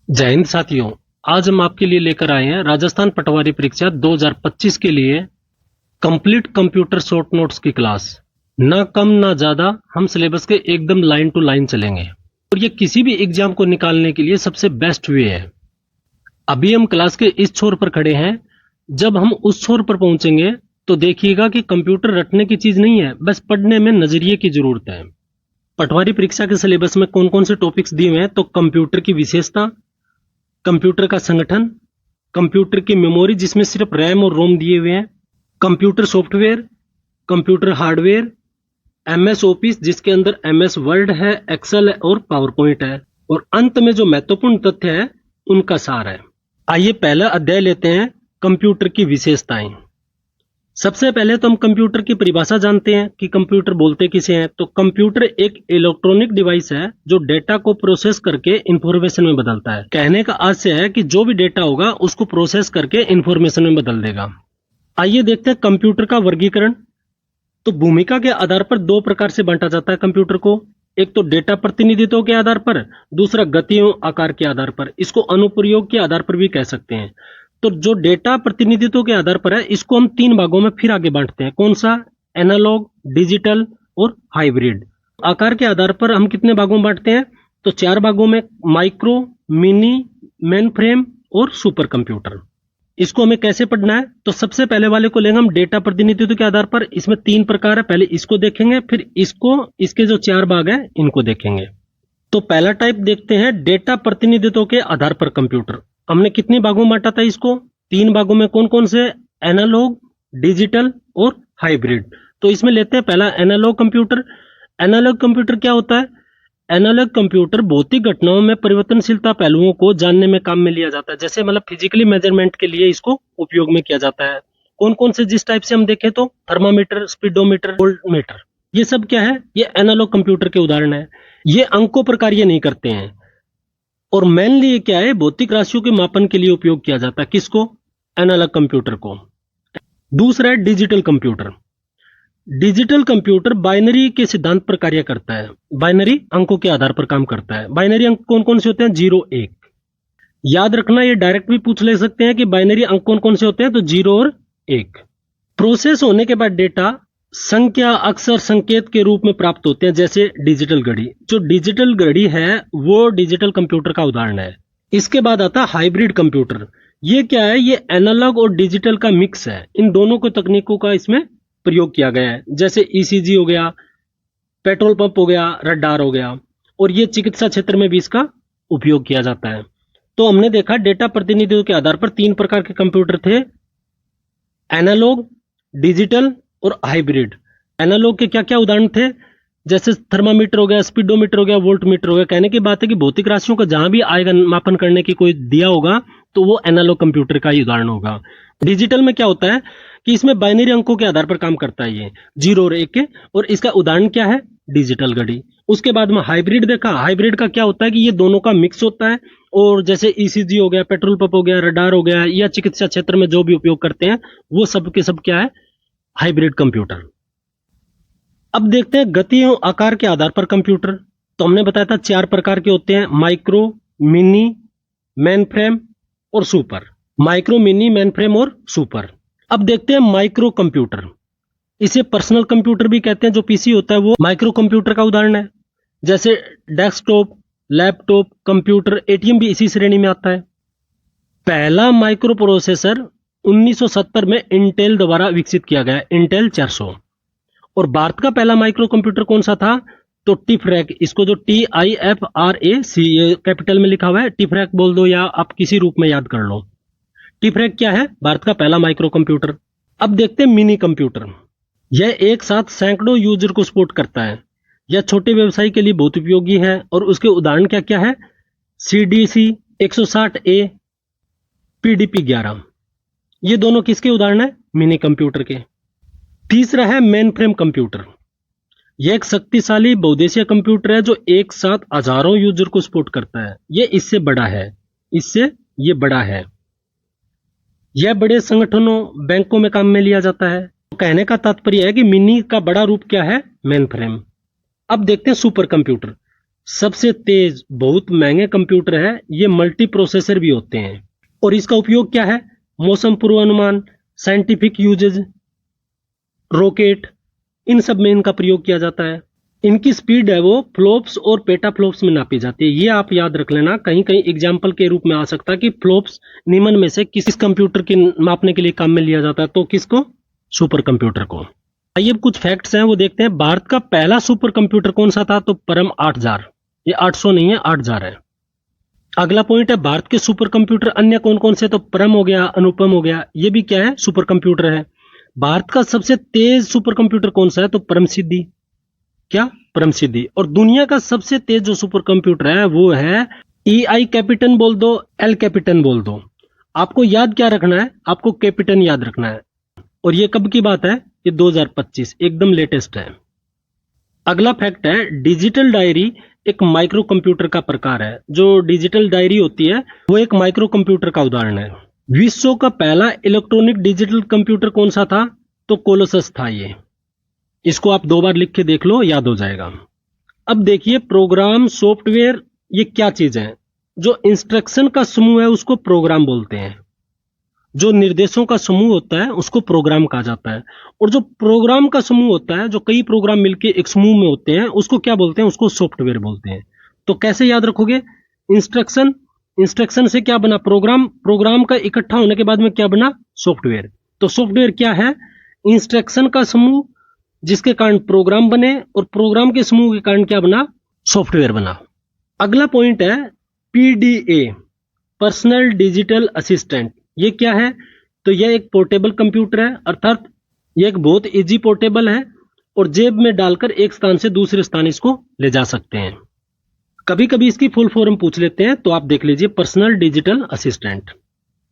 जय हिंद साथियों। आज हम आपके लिए लेकर आए हैं राजस्थान पटवारी परीक्षा 2025 के लिए कंप्लीट कंप्यूटर शॉर्ट नोट्स की क्लास। ना कम ना ज्यादा, हम सिलेबस के एकदम लाइन टू लाइन चलेंगे और ये किसी भी एग्जाम को निकालने के लिए सबसे बेस्ट वे है। अभी हम क्लास के इस छोर पर खड़े हैं, जब हम उस छोर पर पहुंचेंगे तो देखिएगा कि कंप्यूटर रटने की चीज नहीं है, बस पढ़ने में नजरिए की जरूरत है। पटवारी परीक्षा के सिलेबस में कौन कौन से टॉपिक्स दिए हुए हैं तो कंप्यूटर की विशेषता, कंप्यूटर का संगठन, कंप्यूटर की मेमोरी जिसमें सिर्फ रैम और रोम दिए हुए हैं, computer software, computer hardware, MS office जिसके अंदर एमएस वर्ड है, एक्सेल है और पावर पॉइंट है, और अंत में जो महत्वपूर्ण तथ्य है उनका सार है। आइए पहला अध्याय लेते हैं, कंप्यूटर की विशेषताएं। सबसे पहले तो हम कंप्यूटर की परिभाषा जानते हैं कि कंप्यूटर बोलते किसे हैं। तो कंप्यूटर एक इलेक्ट्रॉनिक डिवाइस है जो डेटा को प्रोसेस करके इंफॉर्मेशन में बदलता है। कहने का आशय है कि जो भी डेटा होगा उसको प्रोसेस करके इंफॉर्मेशन में बदल देगा। आइए देखते हैं कंप्यूटर का वर्गीकरण। तो भूमिका के आधार पर दो प्रकार से बांटा जाता है कंप्यूटर को। एक तो डेटा प्रतिनिधित्व के आधार पर, दूसरा गतियों आकार के आधार पर। इसको अनुप्रयोग के आधार पर भी कह सकते हैं। तो जो डेटा प्रतिनिधित्व के आधार पर है, इसको हम तीन भागों में फिर आगे बांटते हैं। कौन सा? एनालॉग, डिजिटल और हाइब्रिड। आकार के आधार पर हम कितने भागों में बांटते हैं तो चार भागों में, माइक्रो, मिनी, मेन फ्रेम और सुपर कंप्यूटर। इसको हमें कैसे पढ़ना है तो सबसे पहले वाले को लेंगे हम डेटा प्रतिनिधित्व के आधार पर। इसमें तीन प्रकार है, पहले इसको देखेंगे, फिर इसको, इसके जो चार भाग है इनको देखेंगे। तो पहला टाइप देखते हैं डेटा प्रतिनिधित्व के आधार पर कंप्यूटर। हमने कितने भागों में बांटा था इसको? तीन भागों में। कौन कौन से? एनालॉग, डिजिटल और हाइब्रिड। तो इसमें लेते हैं पहला एनालॉग कंप्यूटर। एनालॉग कंप्यूटर क्या होता है? एनालॉग कंप्यूटर भौतिक घटनाओं में परिवर्तनशीलता पहलुओं को जानने में काम में लिया जाता है। जैसे मतलब फिजिकली मेजरमेंट के लिए इसको उपयोग में किया जाता है। कौन कौन से? जिस टाइप से हम देखें तो थर्मामीटर, स्पीडोमीटर, वोल्टमीटर, ये सब क्या है? ये एनालॉग कंप्यूटर के उदाहरण है। ये अंकों पर कार्य नहीं करते हैं और मेनली ये क्या है? भौतिक राशियों के मापन के लिए उपयोग किया जाता है। किसको? एनालॉग कंप्यूटर को। दूसरा है digital computer. Digital computer binary के सिद्धांत पर कार्य करता है। बाइनरी अंकों के आधार पर काम करता है। बाइनरी अंक कौन कौन से होते हैं? 0 1। याद रखना, ये डायरेक्ट भी पूछ ले सकते हैं कि बाइनरी अंक कौन कौन से होते हैं, तो 0 और 1। प्रोसेस होने के बाद डेटा संख्या, अक्षर, संकेत के रूप में प्राप्त होते हैं, जैसे डिजिटल घड़ी। जो डिजिटल घड़ी है वो डिजिटल कंप्यूटर का उदाहरण है। इसके बाद आता है हाइब्रिड कंप्यूटर। ये क्या है? ये एनालॉग और डिजिटल का मिक्स है। इन दोनों को तकनीकों का इसमें प्रयोग किया गया है, जैसे ईसीजी हो गया, पेट्रोल पंप हो गया, रडार हो गया, और ये चिकित्सा क्षेत्र में भी इसका उपयोग किया जाता है। तो हमने देखा डेटा प्रतिनिधित्व के आधार पर तीन प्रकार के कंप्यूटर थे, एनालॉग, डिजिटल और हाइब्रिड। एनालॉग के क्या क्या उदाहरण थे? जैसे थर्मामीटर हो गया, स्पीडोमीटर हो गया, वोल्टमीटर हो गया। कहने की बात है कि भौतिक राशियों का जहां भी आएगा मापन करने की कोई दिया होगा तो वो एनालॉग कंप्यूटर का ही उदाहरण होगा। डिजिटल में क्या होता है कि इसमें बाइनरी अंकों के आधार पर काम करता है, ये 0 और 1 के, और इसका उदाहरण क्या है? डिजिटल घड़ी। उसके बाद में हाइब्रिड देखा। हाइब्रिड का क्या होता है कि ये दोनों का मिक्स होता है, और जैसे ईसीजी हो गया, पेट्रोल पंप हो गया, रडार हो गया, या चिकित्सा क्षेत्र में जो भी उपयोग करते हैं वो सब के सब क्या है? Hybrid computer. अब देखते हैं गति और आकार के आधार पर कंप्यूटर। तो हमने बताया था चार प्रकार के होते हैं, माइक्रो, मिनी, मेन फ्रेम और super. Micro, mini, main frame और सुपर। अब देखते हैं माइक्रो कंप्यूटर। इसे पर्सनल कंप्यूटर भी कहते हैं। जो पीसी होता है वो माइक्रो कंप्यूटर का उदाहरण है। जैसे डेस्कटॉप, लैपटॉप, कंप्यूटर, एटीएम भी इसी श्रेणी में आता है। पहला माइक्रो प्रोसेसर 1970 में इंटेल द्वारा विकसित किया गया, इंटेल 400। और भारत का पहला माइक्रो कंप्यूटर कौन सा था? तो टिफरैक। इसको जो TIFRAC कैपिटल में लिखा हुआ है, टिफरैक बोल दो या आप किसी रूप में याद कर लो। टिफरैक क्या है? भारत का पहला माइक्रो कंप्यूटर। अब देखते हैं मिनी कंप्यूटर। यह एक साथ सैकड़ों यूजर को सपोर्ट करता है। यह छोटे व्यवसाय के लिए बहुत उपयोगी है, और उसके उदाहरण क्या क्या है? CDC 160A, PDP 11। ये दोनों किसके उदाहरण है? मिनी कंप्यूटर के। तीसरा है मेन फ्रेम कंप्यूटर। यह एक शक्तिशाली बहुउद्देशीय कंप्यूटर है जो एक साथ हजारों यूजर को सपोर्ट करता है। यह इससे बड़ा है, इससे ये बड़ा है। यह बड़े संगठनों, बैंकों में काम में लिया जाता है। तो कहने का तात्पर्य है कि मिनी का बड़ा रूप क्या है? Main frame. अब देखते हैं सुपर कंप्यूटर। सबसे तेज बहुत महंगे कंप्यूटर है, ये मल्टी प्रोसेसर भी होते हैं। और इसका उपयोग क्या है? मौसम पूर्वानुमान, साइंटिफिक यूजेज, रॉकेट, इन सब में इनका प्रयोग किया जाता है। इनकी स्पीड है वो फ्लॉप्स और पेटा फ्लॉप्स में नापी जाती है। ये आप याद रख लेना, कहीं कहीं एग्जाम्पल के रूप में आ सकता है कि फ्लॉप्स निम्न में से किस कंप्यूटर की मापने के लिए काम में लिया जाता है, तो किसको? सुपर कंप्यूटर को। आइए अब कुछ फैक्ट्स हैं वो देखते हैं। भारत का पहला सुपर कंप्यूटर कौन सा था? तो परम 8000। ये 800 नहीं है, 8000 है। अगला पॉइंट है, भारत के सुपर कंप्यूटर अन्य कौन कौन से? तो परम हो गया, अनुपम हो गया, ये भी क्या है? सुपर कंप्यूटर है। भारत का सबसे तेज सुपर कंप्यूटर कौन सा है? तो परम सिद्धि। क्या? परम सिद्धि। और दुनिया का सबसे तेज जो सुपर कंप्यूटर है वो है EI कैपिटन बोल दो, एल कैपिटन बोल दो। आपको याद क्या रखना है? आपको कैपिटन याद रखना है। और ये कब की बात है? ये 2025, एकदम लेटेस्ट है। अगला फैक्ट है, डिजिटल डायरी एक माइक्रो कंप्यूटर का प्रकार है। जो डिजिटल डायरी होती है वो एक माइक्रो कंप्यूटर का उदाहरण है। विश्व का पहला इलेक्ट्रॉनिक डिजिटल कंप्यूटर कौन सा था? तो कोलोसस था ये। इसको आप 2 बार लिख के देख लो, याद हो जाएगा। अब देखिए, प्रोग्राम सॉफ्टवेयर ये क्या चीज है? जो इंस्ट्रक्शन का समूह है उसको प्रोग्राम बोलते हैं। जो निर्देशों का समूह होता है उसको प्रोग्राम कहा जाता है। और जो प्रोग्राम का समूह होता है, जो कई प्रोग्राम मिलके एक समूह में होते हैं, उसको क्या बोलते हैं? उसको सॉफ्टवेयर बोलते हैं। तो कैसे याद रखोगे? इंस्ट्रक्शन, इंस्ट्रक्शन से क्या बना? प्रोग्राम, प्रोग्राम का इकट्ठा होने के बाद में क्या बना? सॉफ्टवेयर। तो सॉफ्टवेयर क्या है? इंस्ट्रक्शन का समूह जिसके कारण प्रोग्राम बने, और प्रोग्राम के समूह के कारण क्या बना? सॉफ्टवेयर बना। अगला पॉइंट है PDA, पर्सनल डिजिटल असिस्टेंट। ये क्या है? तो यह एक पोर्टेबल कंप्यूटर है, अर्थात यह एक बहुत इजी पोर्टेबल है और जेब में डालकर एक स्थान से दूसरे स्थान इसको ले जा सकते हैं। कभी कभी इसकी फुल फॉर्म पूछ लेते हैं, तो आप देख लीजिए, पर्सनल डिजिटल असिस्टेंट।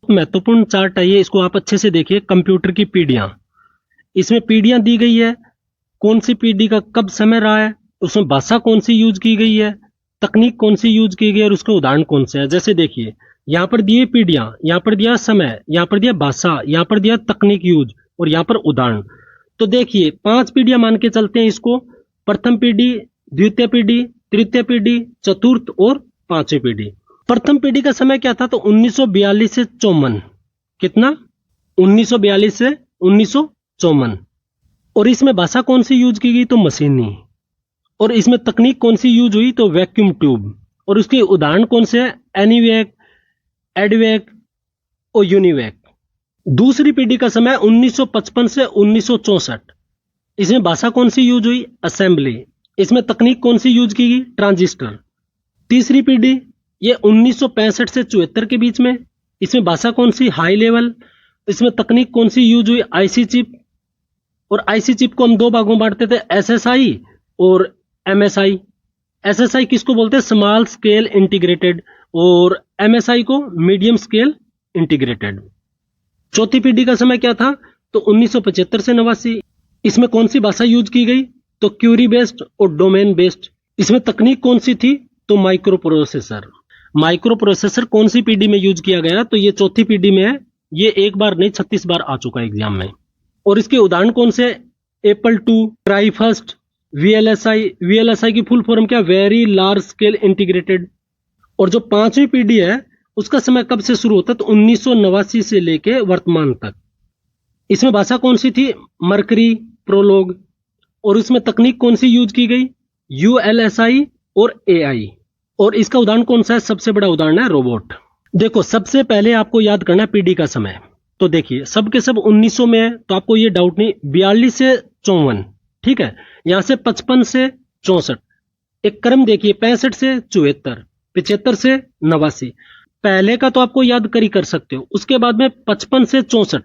महत्वपूर्ण चार्ट है ये, इसको आप अच्छे से देखिए। कंप्यूटर की पीढ़ियां, इसमें पीढ़ियां दी गई है, कौन सी पीढ़ी का कब समय रहा है, उसमें भाषा कौन सी यूज की गई है, तकनीक कौन सी यूज की गई है, और उसके उदाहरण कौन से है। जैसे देखिए, यहाँ पर दिए पीढ़ियां, यहाँ पर दिया समय, यहाँ पर दिया भाषा, यहाँ पर दिया तकनीक यूज, और यहाँ पर उदाहरण। तो देखिए, 5 पीढ़ियां मान के चलते हैं इसको। प्रथम पीढ़ी, द्वितीय पीढ़ी, तृतीय पीढ़ी, चतुर्थ और 5वीं पीढ़ी। प्रथम पीढ़ी का समय क्या था? तो 1942 से 54। कितना? 1942 से 1954। और इसमें भाषा कौन सी यूज की गई? तो मशीनी। और इसमें तकनीक कौन सी यूज हुई? तो वैक्यूम ट्यूब। और उसके उदाहरण कौन से हैं? एनीवैक, एडवैक और यूनिवैक। दूसरी पीढ़ी का समय 1955 से 1964। इसमें भाषा कौन सी यूज हुई? असेंबली। इसमें तकनीक कौन सी यूज की गई? ट्रांजिस्टर। तीसरी पीढ़ी, ये 1965 से 74 के बीच में। इसमें भाषा कौन सी? High level. इसमें तकनीक कौन सी यूज हुई? IC chip. और आईसी चिप को हम 2 भागों में बांटते थे, SSI और MSI। SSI किसको बोलते हैं? Small scale integrated. और MSI को मीडियम स्केल इंटीग्रेटेड। चौथी पीढ़ी का समय क्या था? तो 1975 से 89। इसमें कौन सी भाषा यूज की गई? तो क्यूरी बेस्ड और डोमेन बेस्ड। इसमें तकनीक कौन सी थी? तो माइक्रो प्रोसेसर। माइक्रो प्रोसेसर कौन सी पीढ़ी में यूज किया गया? तो ये चौथी पीढ़ी में है। ये एक बार नहीं, 36 बार आ चुका है एग्जाम में। और इसके उदाहरण कौन से? Apple 2, try first, VLSI। VLSI की फुल फॉर्म क्या? Very large scale integrated. और जो 5वीं पीढ़ी है उसका समय कब से शुरू होता है? तो 1989 से लेके वर्तमान तक। इसमें भाषा कौन सी थी? Mercury, prologue. और उसमें तकनीक कौन सी यूज की गई? ULSI और AI। और इसका उदाहरण कौन सा है? सबसे बड़ा उदाहरण है रोबोट। देखो, सबसे पहले आपको याद करना है पीढ़ी का समय। तो देखिए, सब के सब 1900 में है, तो आपको ये डाउट नहीं। 42 से 54, ठीक है। यहां से 55 से 64। एक क्रम देखिए, 65 से 74, 75 से 89। पहले का तो आपको याद कर सकते हो। उसके बाद में 55 से 64।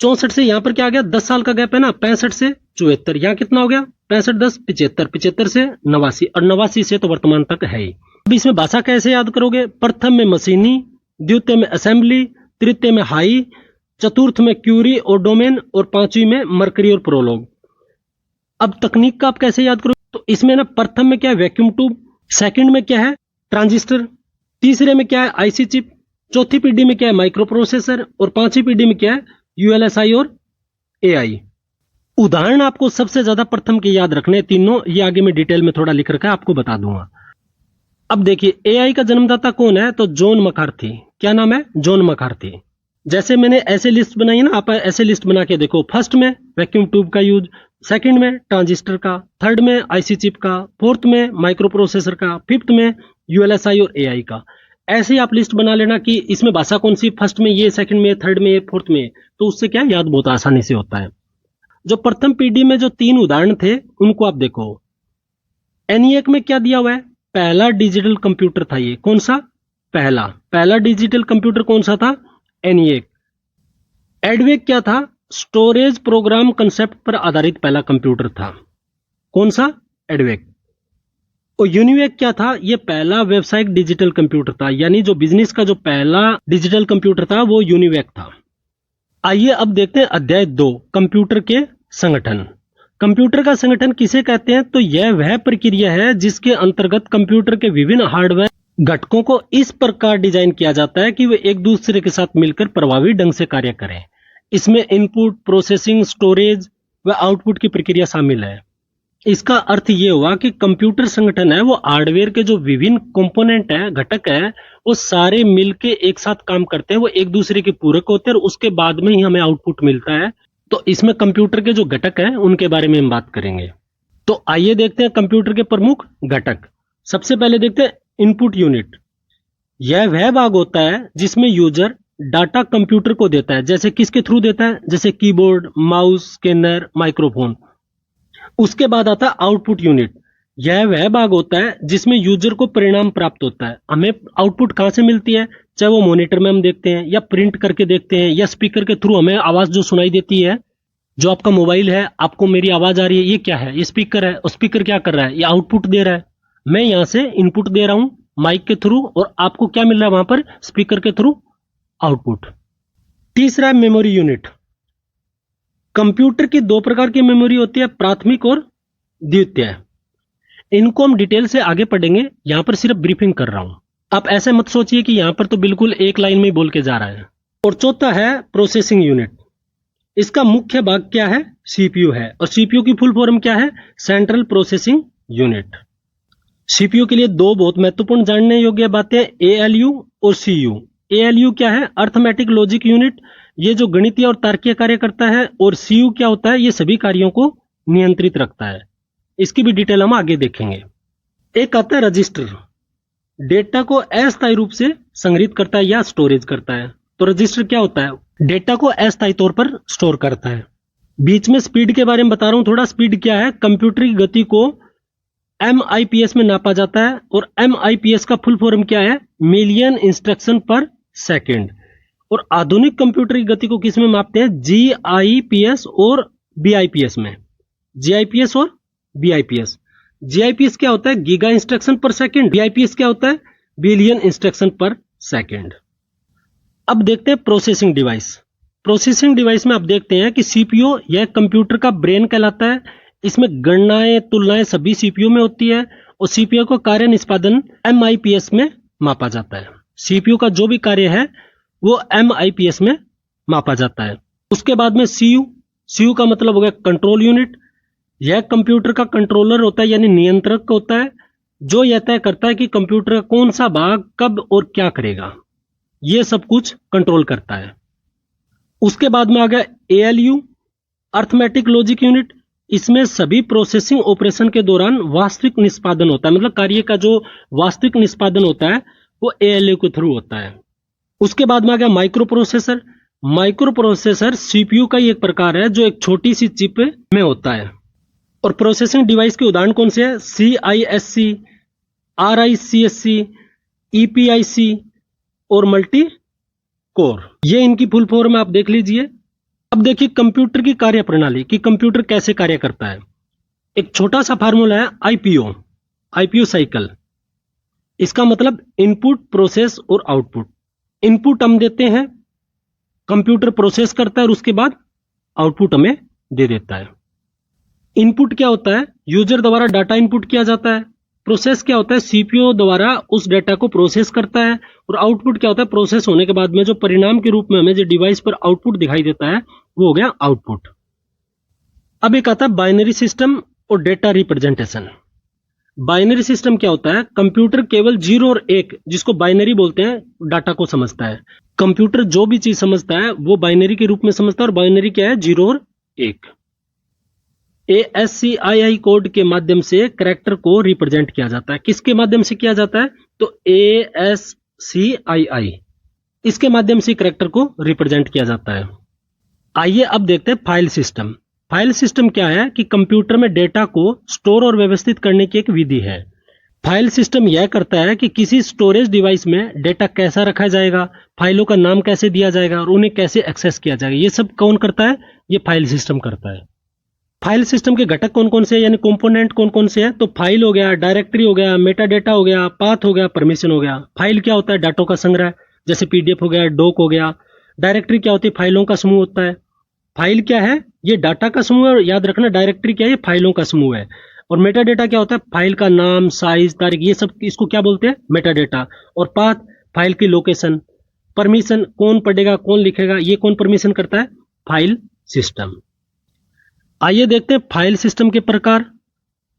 64 से यहां पर क्या आ गया? 10 साल का गैप है ना। 65 से 74, यहां कितना हो गया? 65 10 75, 75 से 89, और 89 से तो वर्तमान तक है ही। अब इसमें भाषा कैसे याद करोगे? प्रथम में मशीनी, द्वितीय में असेंबली, तृतीय में हाई, चतुर्थ में क्यूरी और डोमेन, और 5वीं में मर्करी और प्रोलोग। अब तकनीक का आप कैसे याद करोगे? तो इसमें ना, प्रथम में क्या है? Vacuum tube. सेकंड में क्या है? ट्रांजिस्टर। तीसरे में क्या है? IC chip. चौथी पीढ़ी में क्या है? Micro processor. और 5वीं पीढ़ी में क्या है? ULSI और AI। उदाहरण आपको सबसे ज्यादा प्रथम के याद रखने तीनों, ये आगे में डिटेल में थोड़ा लिख रखा है, आपको बता दूंगा। अब देखिए एआई का जन्मदाता कौन है, तो जॉन मैकार्थी। क्या नाम है? John McCarthy. जैसे मैंने ऐसे लिस्ट बनाई है ना, आप ऐसे लिस्ट बना के देखो। फर्स्ट में वैक्यूम ट्यूब का यूज, सेकंड में ट्रांजिस्टर का, थर्ड में आईसी चिप का, फोर्थ में माइक्रो प्रोसेसर का, फिफ्थ में यूएलएसआई और एआई का। ऐसे ही आप लिस्ट बना लेना कि इसमें भाषा कौन सी, फर्स्ट में ये, सेकंड में, थर्ड में, फोर्थ में, तो उससे क्या याद बहुत आसानी से होता है। जो प्रथम पीढ़ी में जो 3 उदाहरण थे उनको आप देखो। एनिएक में क्या दिया हुआ है? पहला डिजिटल कंप्यूटर था ये। कौन सा? पहला डिजिटल कंप्यूटर कौन सा था? एनिएक। एडवेक क्या था? स्टोरेज प्रोग्राम कंसेप्ट पर आधारित पहला कंप्यूटर था। कौन सा? एडवेक। और यूनिवेक क्या था? ये पहला व्यावसायिक डिजिटल कंप्यूटर था, यानी जो बिजनेस का जो पहला डिजिटल कंप्यूटर था वो यूनिवेक था। आइए अब देखते हैं अध्याय 2, कंप्यूटर के संगठन। कंप्यूटर का संगठन किसे कहते हैं? तो यह वह प्रक्रिया है जिसके अंतर्गत कंप्यूटर के विभिन्न हार्डवेयर घटकों को इस प्रकार डिजाइन किया जाता है कि वे एक दूसरे के साथ मिलकर प्रभावी ढंग से कार्य करें। इसमें इनपुट, प्रोसेसिंग, स्टोरेज व आउटपुट की प्रक्रिया शामिल है। इसका अर्थ ये हुआ कि कंप्यूटर संगठन है वो हार्डवेयर के जो विभिन्न कंपोनेंट है, घटक है, वो सारे मिलके एक साथ काम करते हैं, वो एक दूसरे के पूरक होते हैं और उसके बाद में ही हमें आउटपुट मिलता है। तो इसमें कंप्यूटर के जो घटक हैं उनके बारे में हम बात करेंगे। तो आइए देखते हैं कंप्यूटर के प्रमुख घटक। सबसे पहले देखते हैं इनपुट यूनिट। यह वह भाग होता है जिसमें यूजर डाटा कंप्यूटर को देता है। जैसे किसके थ्रू देता है? जैसे कीबोर्ड, माउस, स्कैनर, माइक्रोफोन। उसके बाद आता है आउटपुट यूनिट। यह वह भाग होता है जिसमें यूजर को परिणाम प्राप्त होता है। हमें आउटपुट कहां से मिलती है? चाहे वो मॉनिटर में हम देखते हैं या प्रिंट करके देखते हैं या स्पीकर के थ्रू हमें आवाज जो सुनाई देती है। जो आपका मोबाइल है, आपको मेरी आवाज आ रही है, ये क्या है? ये स्पीकर है। और स्पीकर क्या कर रहा है? ये आउटपुट दे रहा है। मैं यहां से इनपुट दे रहा हूं माइक के थ्रू और आपको क्या मिल रहा है वहां पर? स्पीकर के थ्रू आउटपुट। तीसरा है मेमोरी यूनिट। कंप्यूटर की 2 प्रकार की मेमोरी होती है, प्राथमिक और द्वितीय। इनको हम डिटेल से आगे पढ़ेंगे, यहां पर सिर्फ ब्रीफिंग कर रहा हूं। आप ऐसे मत सोचिए कि यहां पर तो बिल्कुल एक लाइन में ही बोल के जा रहा है। और चौथा है प्रोसेसिंग यूनिट। इसका मुख्य भाग क्या है? सीपीयू है। और सीपीयू की फुल फॉर्म क्या है? Central processing unit. सीपीयू के लिए 2 बहुत महत्वपूर्ण जानने योग्य बातें, एएलयू और सीयू। एएलयू क्या है? अर्थमेटिक लॉजिक यूनिट, ये जो गणितीय और तार्किक कार्य करता है। और सीयू क्या होता है? ये सभी कार्यों को नियंत्रित रखता है। इसकी भी डिटेल हम आगे देखेंगे। एक आता है रजिस्टर, डेटा को अस्थायी रूप से संग्रहित करता है या स्टोरेज करता है। तो रजिस्टर क्या होता है? डेटा को अस्थायी तौर पर स्टोर करता है। बीच में स्पीड के बारे में बता रहा हूं थोड़ा। स्पीड क्या है? कंप्यूटर की गति को MIPS में नापा जाता है। और MIPS का फुल फॉर्म क्या है? मिलियन इंस्ट्रक्शन पर सेकेंड। और आधुनिक कंप्यूटर की गति को किस में मापते हैं? GIPS और BIPS में। GIPS और BIPS। GIPS क्या होता है? गीगा इंस्ट्रक्शन पर सेकेंड। BIPS क्या होता है? बिलियन इंस्ट्रक्शन पर सेकेंड। अब देखते हैं प्रोसेसिंग डिवाइस। प्रोसेसिंग डिवाइस में आप देखते हैं कि सीपीयू यह कंप्यूटर का ब्रेन कहलाता है। इसमें गणनाएं, तुलनाएं सभी सीपीयू में होती है। और सीपीयू का कार्य निष्पादन MIPS में मापा जाता है। सीपीयू का जो भी कार्य है वो MIPS में मापा जाता है। उसके बाद में सीयू का मतलब हो गया कंट्रोल यूनिट। यह कंप्यूटर का कंट्रोलर होता है, यानी नियंत्रक होता है, जो यह तय करता है कि कंप्यूटर का कौन सा भाग कब और क्या करेगा। यह सब कुछ कंट्रोल करता है। उसके बाद में आ गया एएलयू, अर्थमेटिक लॉजिक यूनिट। इसमें सभी प्रोसेसिंग ऑपरेशन के दौरान वास्तविक निष्पादन होता है, मतलब कार्य का जो वास्तविक निष्पादन होता है वो एएलयू के थ्रू होता है। उसके बाद में आ गया micro processor. Micro processor CPU का ही एक प्रकार है जो एक छोटी सी चिप में होता है। और प्रोसेसिंग डिवाइस के उदाहरण कौन से हैं? CISC, RISC, EPIC और मल्टी कोर। ये इनकी फुल फॉर्म आप देख लीजिए। अब देखिए कंप्यूटर की कार्य प्रणाली कि कंप्यूटर कैसे कार्य करता है। एक छोटा सा फार्मूला है आईपीओ साइकिल। इसका मतलब इनपुट, प्रोसेस और आउटपुट। इनपुट हम देते हैं, कंप्यूटर प्रोसेस करता है और उसके बाद आउटपुट हमें दे देता है। इनपुट क्या होता है? यूजर द्वारा डाटा इनपुट किया जाता है। प्रोसेस क्या होता है? सीपीयू द्वारा उस डाटा को प्रोसेस करता है। और आउटपुट क्या होता है? प्रोसेस होने के बाद में जो परिणाम के रूप में हमें जो डिवाइस पर आउटपुट दिखाई देता है वो हो गया आउटपुट। अब एक आता है बाइनरी सिस्टम और डेटा रिप्रेजेंटेशन। बाइनरी सिस्टम क्या होता है? कंप्यूटर केवल 0 और 1, जिसको बाइनरी बोलते हैं, डाटा को समझता है। कंप्यूटर जो भी चीज समझता है वो बाइनरी के रूप में समझता है, और बाइनरी क्या है? 0 और 1। ASCII कोड के माध्यम से कैरेक्टर को रिप्रेजेंट किया जाता है। किसके माध्यम से किया जाता है? तो ASCII, इसके माध्यम से कैरेक्टर को रिप्रेजेंट किया जाता है। आइए अब देखते हैं फाइल सिस्टम। फाइल सिस्टम क्या है? कि कंप्यूटर में डेटा को स्टोर और व्यवस्थित करने की एक विधि है। फाइल सिस्टम यह करता है कि किसी स्टोरेज डिवाइस में डेटा कैसा रखा जाएगा, फाइलों का नाम कैसे दिया जाएगा और उन्हें कैसे एक्सेस किया जाएगा, ये सब कौन करता है? ये फाइल सिस्टम करता है। फाइल सिस्टम के घटक कौन कौन से हैं, यानी कंपोनेंट कौन कौन से हैं? तो फाइल हो गया, डायरेक्टरी हो गया, मेटा डेटा हो गया, पाथ हो गया, परमिशन हो गया। फाइल क्या होता है? डाटो का संग्रह, जैसे पीडीएफ हो गया, डॉक हो गया। डायरेक्टरी क्या होती है? फाइलों का समूह होता है। फाइल क्या है? ये डाटा का समूह है, और याद रखना डायरेक्टरी क्या है? ये फाइलों का समूह है। और मेटा डेटा क्या होता है? फाइल का नाम, साइज, तारीख, ये सब इसको क्या बोलते हैं? Meta data. और पाथ, फाइल की लोकेशन। परमिशन, कौन पढ़ेगा कौन लिखेगा, ये कौन परमिशन करता है? File system. आइए देखते हैं फाइल सिस्टम के प्रकार।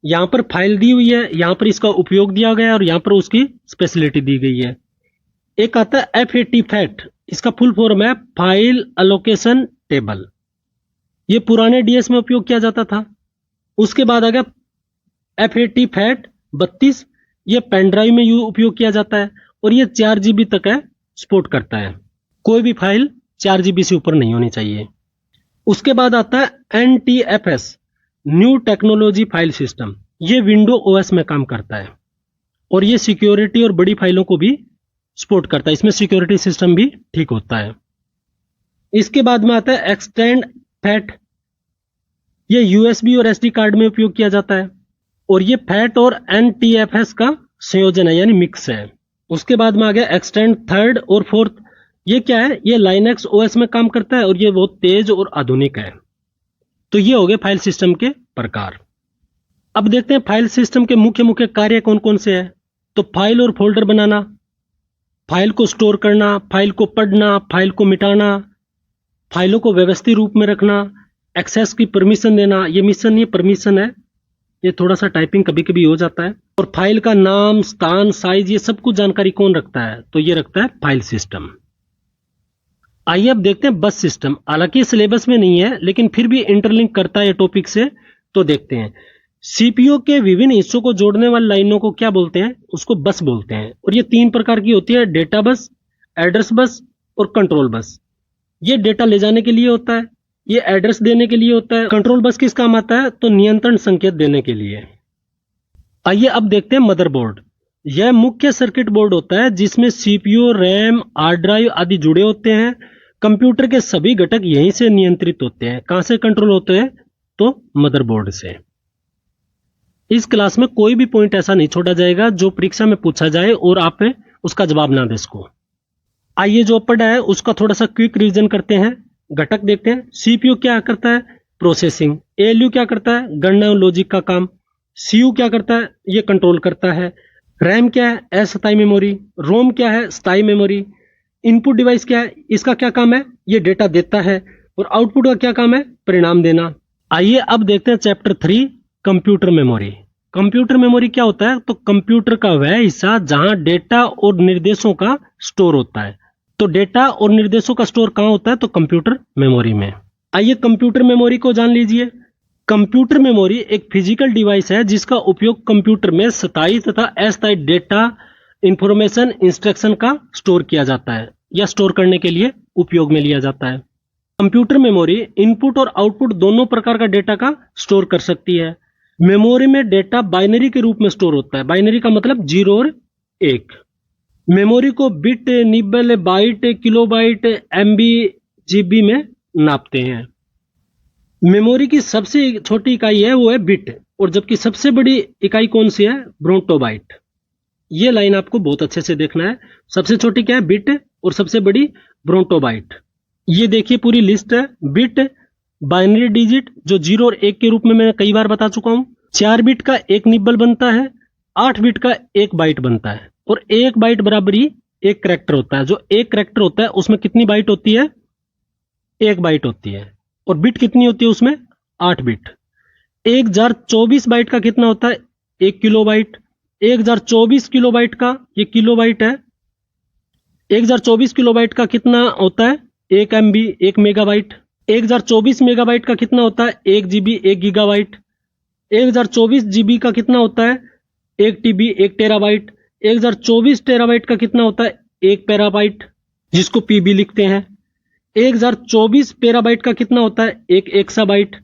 यहां पर फाइल दी हुई है, यहां पर इसका उपयोग दिया गया है, और यहां पर उसकी स्पेशलिटी दी गई है। एक आता है FAT, फैट, इसका फुल फॉर्म है फाइल एलोकेशन टेबल। ये पुराने डीएस में उपयोग किया जाता था। उसके बाद आ गया FAT फैट 32, ये पेन ड्राइव में उपयोग किया जाता है, और ये 4 GB तक है सपोर्ट करता है। कोई भी फाइल 4 GB से ऊपर नहीं होनी चाहिए। उसके बाद आता है NTFS, new technology file system. ये विंडो OS में काम करता है, और ये सिक्योरिटी और बड़ी फाइलों को भी सपोर्ट करता है। इसमें सिक्योरिटी सिस्टम भी ठीक होता है। इसके बाद में आता है एक्सटेंड फैट, ये USB और SD कार्ड में उपयोग किया जाता है, और ये फैट और NTFS का संयोजन है, यानी मिक्स है। उसके बाद में आ गया एक्सटेंड थर्ड और फोर्थ। ये क्या है? ये लाइनक्स OS में काम करता है, और ये बहुत तेज और आधुनिक है। तो ये हो गए फाइल सिस्टम के प्रकार। अब देखते हैं फाइल सिस्टम के मुख्य मुख्य कार्य कौन कौन से हैं। तो फाइल और फोल्डर बनाना, फाइल को स्टोर करना, फाइल को पढ़ना, फाइल को मिटाना, फाइलों को व्यवस्थित रूप में रखना, एक्सेस की परमिशन देना। ये मिशन, ये परमिशन है, ये थोड़ा सा टाइपिंग कभी कभी हो जाता है। और फाइल का नाम, स्थान, साइज, ये सब कुछ जानकारी कौन रखता है? तो ये रखता है फाइल सिस्टम। आइए अब देखते हैं बस सिस्टम। हालांकि सिलेबस में नहीं है, लेकिन फिर भी इंटरलिंक करता है टॉपिक से, तो देखते हैं। सीपीयू के विभिन्न हिस्सों को जोड़ने वाली लाइनों को क्या बोलते हैं? उसको बस बोलते हैं। और ये 3 प्रकार की होती है: डेटा बस, एड्रेस बस और कंट्रोल बस। ये डेटा ले जाने के लिए होता है, ये एड्रेस देने के लिए होता है। कंट्रोल बस किस काम आता है? तो नियंत्रण संकेत देने के लिए। आइए अब देखते हैं मदरबोर्ड। यह मुख्य सर्किट बोर्ड होता है जिसमें सीपीयू, रैम, हार्ड ड्राइव आदि जुड़े होते हैं। कंप्यूटर के सभी घटक यहीं से नियंत्रित होते हैं। कहां से कंट्रोल होते हैं? तो मदरबोर्ड से। इस क्लास में कोई भी पॉइंट ऐसा नहीं छोड़ा जाएगा जो परीक्षा में पूछा जाए और आप उसका जवाब ना दे सको। आइए जो पढ़ा है उसका थोड़ा सा क्विक रिवीजन करते हैं। घटक देखते हैं। सीपीयू क्या करता है? प्रोसेसिंग। एएलयू क्या करता है? गणना और लॉजिक का काम। सीयू क्या करता है? ये कंट्रोल करता है। रैम क्या है? अस्थायी मेमोरी। रोम क्या है? स्थायी मेमोरी। इनपुट डिवाइस क्या है? इसका क्या काम है? ये डेटा देता है। और आउटपुट का क्या काम है? परिणाम देना। आइए अब देखते हैं chapter 3, computer memory. Computer memory क्या होता है? तो कंप्यूटर का वह हिस्सा जहां डेटा और निर्देशों का स्टोर होता है। तो डेटा और निर्देशों का स्टोर कहां होता है? तो कंप्यूटर मेमोरी में। आइए कंप्यूटर मेमोरी को जान लीजिए। कंप्यूटर मेमोरी एक फिजिकल डिवाइस है जिसका उपयोग कंप्यूटर में स्थायी तथा अस्थायी डेटा, इंफॉर्मेशन, इंस्ट्रक्शन का स्टोर किया जाता है या स्टोर करने के लिए उपयोग में लिया जाता है। कंप्यूटर मेमोरी इनपुट और आउटपुट दोनों प्रकार का डेटा का स्टोर कर सकती है। मेमोरी में डेटा बाइनरी के रूप में स्टोर होता है। बाइनरी का मतलब 0 और 1। मेमोरी को bit, nibble, byte, kilobyte, MB, GB में नापते हैं। मेमोरी की सबसे छोटी इकाई है वो है बिट, और जबकि सबसे बड़ी इकाई कौन सी है? ब्रोंटोबाइट। ये लाइन आपको बहुत अच्छे से देखना है। सबसे छोटी क्या है? बिट, और सबसे बड़ी ब्रोंटोबाइट। ये देखिए पूरी लिस्ट है। बिट, बाइनरी डिजिट जो 0 और 1 के रूप में मैं कई बार बता चुका हूं। 4 बिट का एक निबल बनता है, 8 बिट का एक बाइट बनता है, और एक बाइट बराबर ही एक कैरेक्टर होता है। जो एक कैरेक्टर होता है उसमें कितनी बाइट होती है? एक बाइट होती है। और बिट कितनी होती है उसमें? 8 बिट। 1024 बाइट का कितना होता है? 1 किलोबाइट। 1024 किलोबाइट का, ये किलोबाइट है, 1024 किलोबाइट का कितना होता है? 1 MB, 1 मेगाबाइट। 1024 मेगाबाइट का कितना होता है? 1 GB, 1 गीगाबाइट। 1024 GB का कितना होता है? 1 TB, 1 टेराबाइट। 1024 टेराबाइट का कितना होता है? 1 पेराबाइट, जिसको PB लिखते हैं। 1024 पेराबाइट का कितना होता है? 1 एक्साबाइट।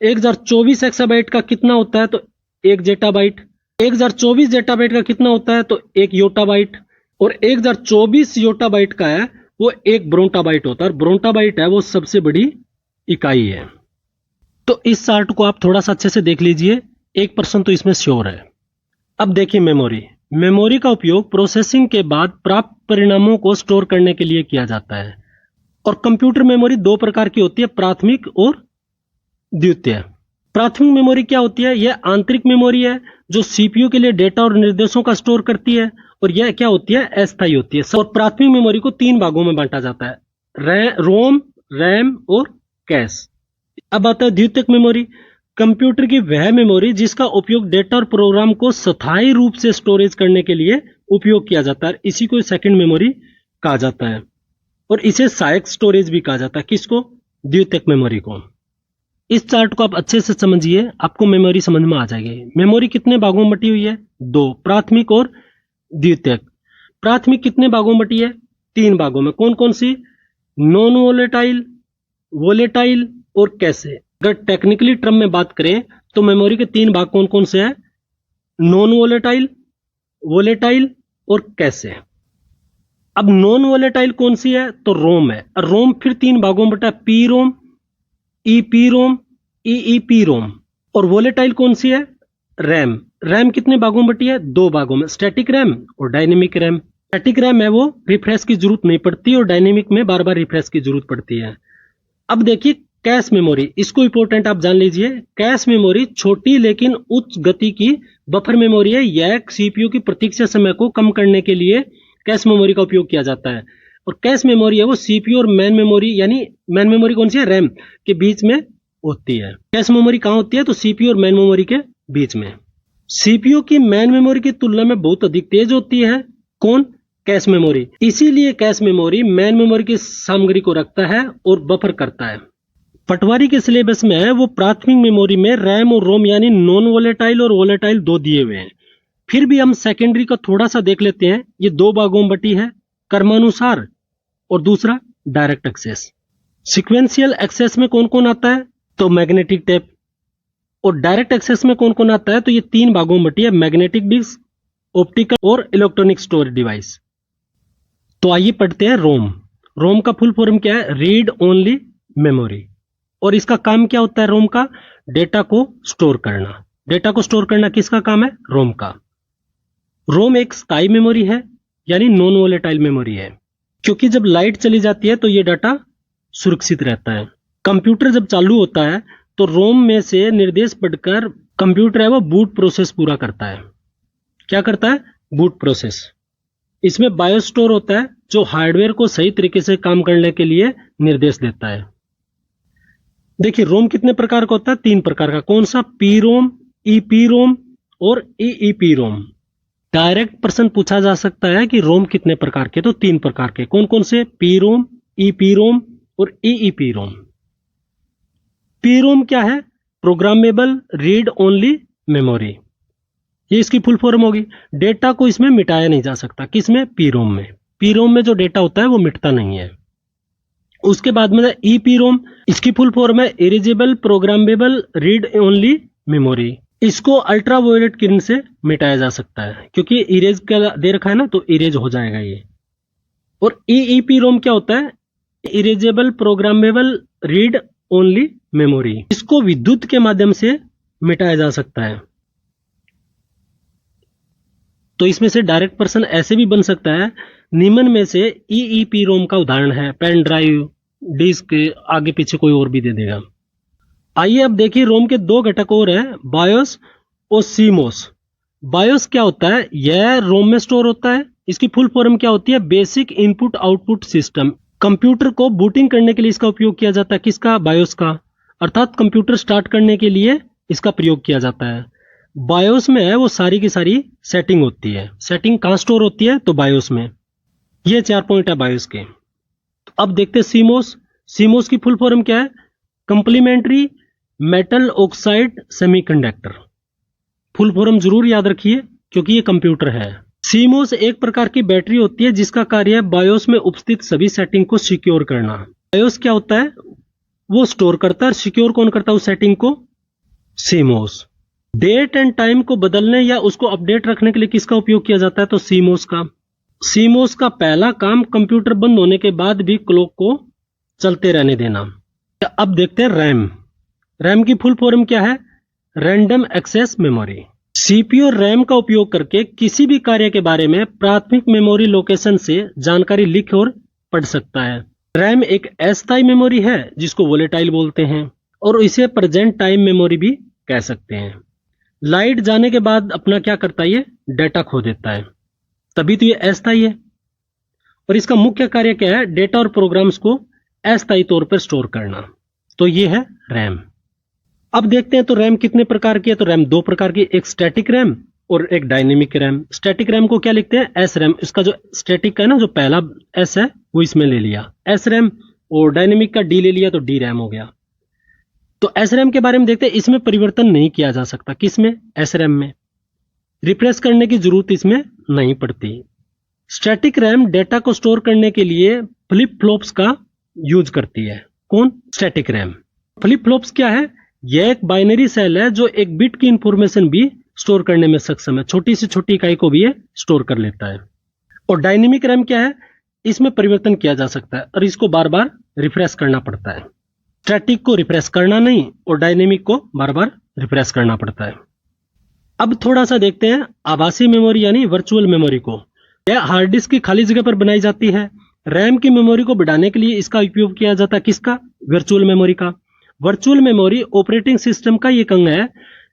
1024 एक्साबाइट का कितना होता है? तो 1 जेटाबाइट। 1024 जेटाबाइट का कितना होता है? तो 1 योटाबाइट। और 1024 योटाबाइट का है वो 1 ब्रोंटाबाइट होता है, और ब्रोंटाबाइट है वो सबसे बड़ी इकाई है। तो इस चार्ट को आप थोड़ा सा अच्छे से देख लीजिए, 1% तो इसमें श्योर है। अब देखिए मेमोरी। मेमोरी का उपयोग प्रोसेसिंग के बाद प्राप्त परिणामों को स्टोर करने के लिए किया जाता है। और कंप्यूटर मेमोरी दो प्रकार की होती है, प्राथमिक और द्वितीय। प्राथमिक मेमोरी क्या होती है? यह आंतरिक मेमोरी है जो सीपीयू के लिए डेटा और निर्देशों का स्टोर करती है, और यह क्या होती है? अस्थायी होती है। और प्राथमिक मेमोरी को 3 भागों में बांटा जाता है, रोम, रैम और कैश। अब आता है द्वितीयक मेमोरी। कंप्यूटर की वह मेमोरी जिसका उपयोग डेटा और प्रोग्राम को स्थायी रूप से स्टोरेज करने के लिए उपयोग किया जाता है, इसी को सेकंड मेमोरी कहा जाता है। और इसे सहायक स्टोरेज भी कहा जाता है। किसको? द्वितीयक मेमोरी को। इस चार्ट को आप अच्छे से समझिए, आपको मेमोरी समझ में आ जाएगी। मेमोरी कितने भागों में बटी हुई है? 2, प्राथमिक और द्वितीयक। प्राथमिक कितने भागों में बटी है? 3 भागों में। कौन कौन सी? नॉन वोलेटाइल, वोलेटाइल और कैशे। अगर टेक्निकली टर्म में बात करें तो मेमोरी के 3 भाग कौन कौन से हैं? नॉन वोलेटाइल, वोलेटाइल और कैशे। अब नॉन वोलेटाइल कौन सी है? तो रोम है। और रोम फिर 3 भागों में बटा है, पी रोम, ईपी रोम, ईईपी रोम। और वोलेटाइल कौन सी है? रैम। रैम कितने भागों में बटी है? 2 भागों में, स्टैटिक रैम और डायनेमिक रैम। स्टैटिक रैम है वो रिफ्रेश की जरूरत नहीं पड़ती, और डायनेमिक में बार बार रिफ्रेश की जरूरत पड़ती है। अब देखिए कैश मेमोरी, इसको इंपॉर्टेंट आप जान लीजिए। कैश मेमोरी छोटी लेकिन उच्च गति की बफर मेमोरी है। यह सीपीयू की प्रतीक्षा समय को कम करने के लिए कैश मेमोरी का उपयोग किया जाता है। और कैश मेमोरी है वो सीपीयू और मैन मेमोरी, यानी मैन मेमोरी कौन सी है? रैम के बीच में होती है। कैश मेमोरी कहां होती है? तो सीपीयू और मैन मेमोरी के बीच में। सीपीयू की मैन मेमोरी की तुलना में बहुत अधिक तेज होती है। कौन? Cache memory. इसीलिए कैश मेमोरी मैन मेमोरी की सामग्री को रखता है और बफर करता है। पटवारी के सिलेबस में है वो प्राथमिक मेमोरी में रैम और रोम यानी नॉन वोलेटाइल और वोलेटाइल 2 दिए हुए हैं। फिर भी हम सेकेंडरी का थोड़ा सा देख लेते हैं। ये 2 भागों में बटी है, क्रमानुसार और दूसरा डायरेक्ट एक्सेस। सिक्वेंशियल एक्सेस में कौन कौन आता है? तो मैग्नेटिक टेप। और डायरेक्ट एक्सेस में कौन कौन आता है? तो ये 3 भागों में बटी है, मैग्नेटिक डिस्क, ऑप्टिकल और इलेक्ट्रॉनिक स्टोरेज डिवाइस। तो आइए पढ़ते हैं रोम। रोम का फुल फॉर्म क्या है? Read only memory. और इसका काम क्या होता है रोम का? डेटा को स्टोर करना। डेटा को स्टोर करना किसका काम है? रोम का। रोम एक स्थायी मेमोरी है, यानी नॉन वोलेटाइल मेमोरी है, क्योंकि जब लाइट चली जाती है तो ये डाटा सुरक्षित रहता है। कंप्यूटर जब चालू होता है तो रोम में से निर्देश पढ़कर कंप्यूटर है वो बूट प्रोसेस पूरा करता है। क्या करता है? Boot process. इसमें बायोस स्टोर होता है जो हार्डवेयर को सही तरीके से काम करने के लिए निर्देश देता है। देखिए रोम कितने प्रकार का होता है? 3 प्रकार का। कौन सा? पी रोम, ईपी रोम और ईईपी रोम। डायरेक्ट प्रश्न पूछा जा सकता है कि रोम कितने प्रकार के? तो 3 प्रकार के। कौन कौन से? पी रोम, ईपी रोम और ईईपी रोम। पी रोम क्या है? Programmable read only memory. ये इसकी फुल फॉर्म होगी। डेटा को इसमें मिटाया नहीं जा सकता। किसमें? पी रोम में। पी रोम में जो डेटा होता है वो मिटता नहीं है। उसके बाद में ईपी रोम, इसकी फुल फॉर्म है erasable programmable read only memory. इसको अल्ट्रावायलेट किरण से मिटाया जा सकता है, क्योंकि इरेज का दे रखा है ना, तो इरेज हो जाएगा ये। और ईईपी रोम क्या होता है? Erasable programmable read only memory. इसको विद्युत के माध्यम से मिटाया जा सकता है। तो इसमें से डायरेक्ट पर्सन ऐसे भी बन सकता है। निम्न में से ईईपी रोम का उदाहरण है पेन ड्राइव, डिस्क, आगे पीछे कोई और भी दे देगा। आइए अब देखिए रोम के 2 घटक और हैं, बायोस और सीमोस। बायोस क्या होता है? यह रोम में स्टोर होता है। इसकी फुल फॉर्म क्या होती है? Basic input output system. Computer को बूटिंग करने के लिए इसका उपयोग किया जाता है। किसका? बायोस का। अर्थात कंप्यूटर स्टार्ट करने के लिए इसका प्रयोग किया जाता है। बायोस में है वो सारी की सारी सेटिंग होती है। सेटिंग कहाँ स्टोर होती है? तो बायोस में। ये 4 पॉइंट है बायोस के। तो अब देखते हैं सीमोस। सीमोस की फुल फॉर्म क्या है? Complementary metal oxide semiconductor. Full form जरूर याद रखिए क्योंकि ये कंप्यूटर है। सीमोस एक प्रकार की बैटरी होती है जिसका कार्य है बायोस में उपस्थित सभी सेटिंग को सिक्योर करना। बायोस क्या होता है? वो स्टोर करता है। सिक्योर कौन करता है उस सेटिंग को? सीमोस। डेट एंड टाइम को बदलने या उसको अपडेट रखने के लिए किसका उपयोग किया जाता है? तो सीमोस का। सीमोस का पहला काम कंप्यूटर बंद होने के बाद भी क्लॉक को चलते रहने देना। अब देखते हैं रैम। रैम की फुल फॉर्म क्या है? Random access memory. सीपीयू और रैम का उपयोग करके किसी भी कार्य के बारे में प्राथमिक मेमोरी लोकेशन से जानकारी लिख और पढ़ सकता है। रैम एक अस्थायी मेमोरी है जिसको वोलेटाइल बोलते हैं और इसे प्रेजेंट टाइम मेमोरी भी कह सकते हैं। लाइट जाने के बाद अपना क्या करता है? ये डेटा खो देता है, तभी तो ये अस्थायी है। और इसका मुख्य कार्य क्या है? डेटा और प्रोग्राम्स को अस्थायी तौर पर स्टोर करना। तो ये है रैम। अब देखते हैं तो रैम कितने प्रकार की है? तो रैम 2 प्रकार की, एक स्टैटिक रैम और एक डायनेमिक रैम। स्टैटिक रैम को क्या लिखते हैं? S RAM. इसका जो स्टैटिक का है ना, जो पहला एस है वो इसमें ले लिया एस रैम, और डायनेमिक का डी ले लिया तो डी रैम हो गया। तो एस रैम के बारे में देखते हैं। इसमें परिवर्तन नहीं किया जा सकता। किसमें? एस रैम में। रिप्लेस करने की जरूरत इसमें नहीं पड़ती। स्टैटिक रैम डेटा को स्टोर करने के लिए फ्लिप फ्लॉप्स का यूज करती है। कौन? Static RAM. फ्लिप फ्लॉप्स क्या है? यह एक बाइनरी सेल है जो एक बिट की इंफॉर्मेशन भी स्टोर करने में सक्षम है। छोटी से छोटी इकाई को भी ये स्टोर कर लेता है। और डायनेमिक रैम क्या है? इसमें परिवर्तन किया जा सकता है और इसको बार बार रिफ्रेश करना पड़ता है। स्टैटिक को रिफ्रेश करना नहीं और डायनेमिक को बार बार रिफ्रेश करना पड़ता है। अब थोड़ा सा देखते हैं आभासी मेमोरी यानी वर्चुअल मेमोरी को। यह हार्ड डिस्क की खाली जगह पर बनाई जाती है। रैम की मेमोरी को बढ़ाने के लिए इसका उपयोग किया जाता है। किसका? वर्चुअल मेमोरी का। वर्चुअल मेमोरी ऑपरेटिंग सिस्टम का एक अंग है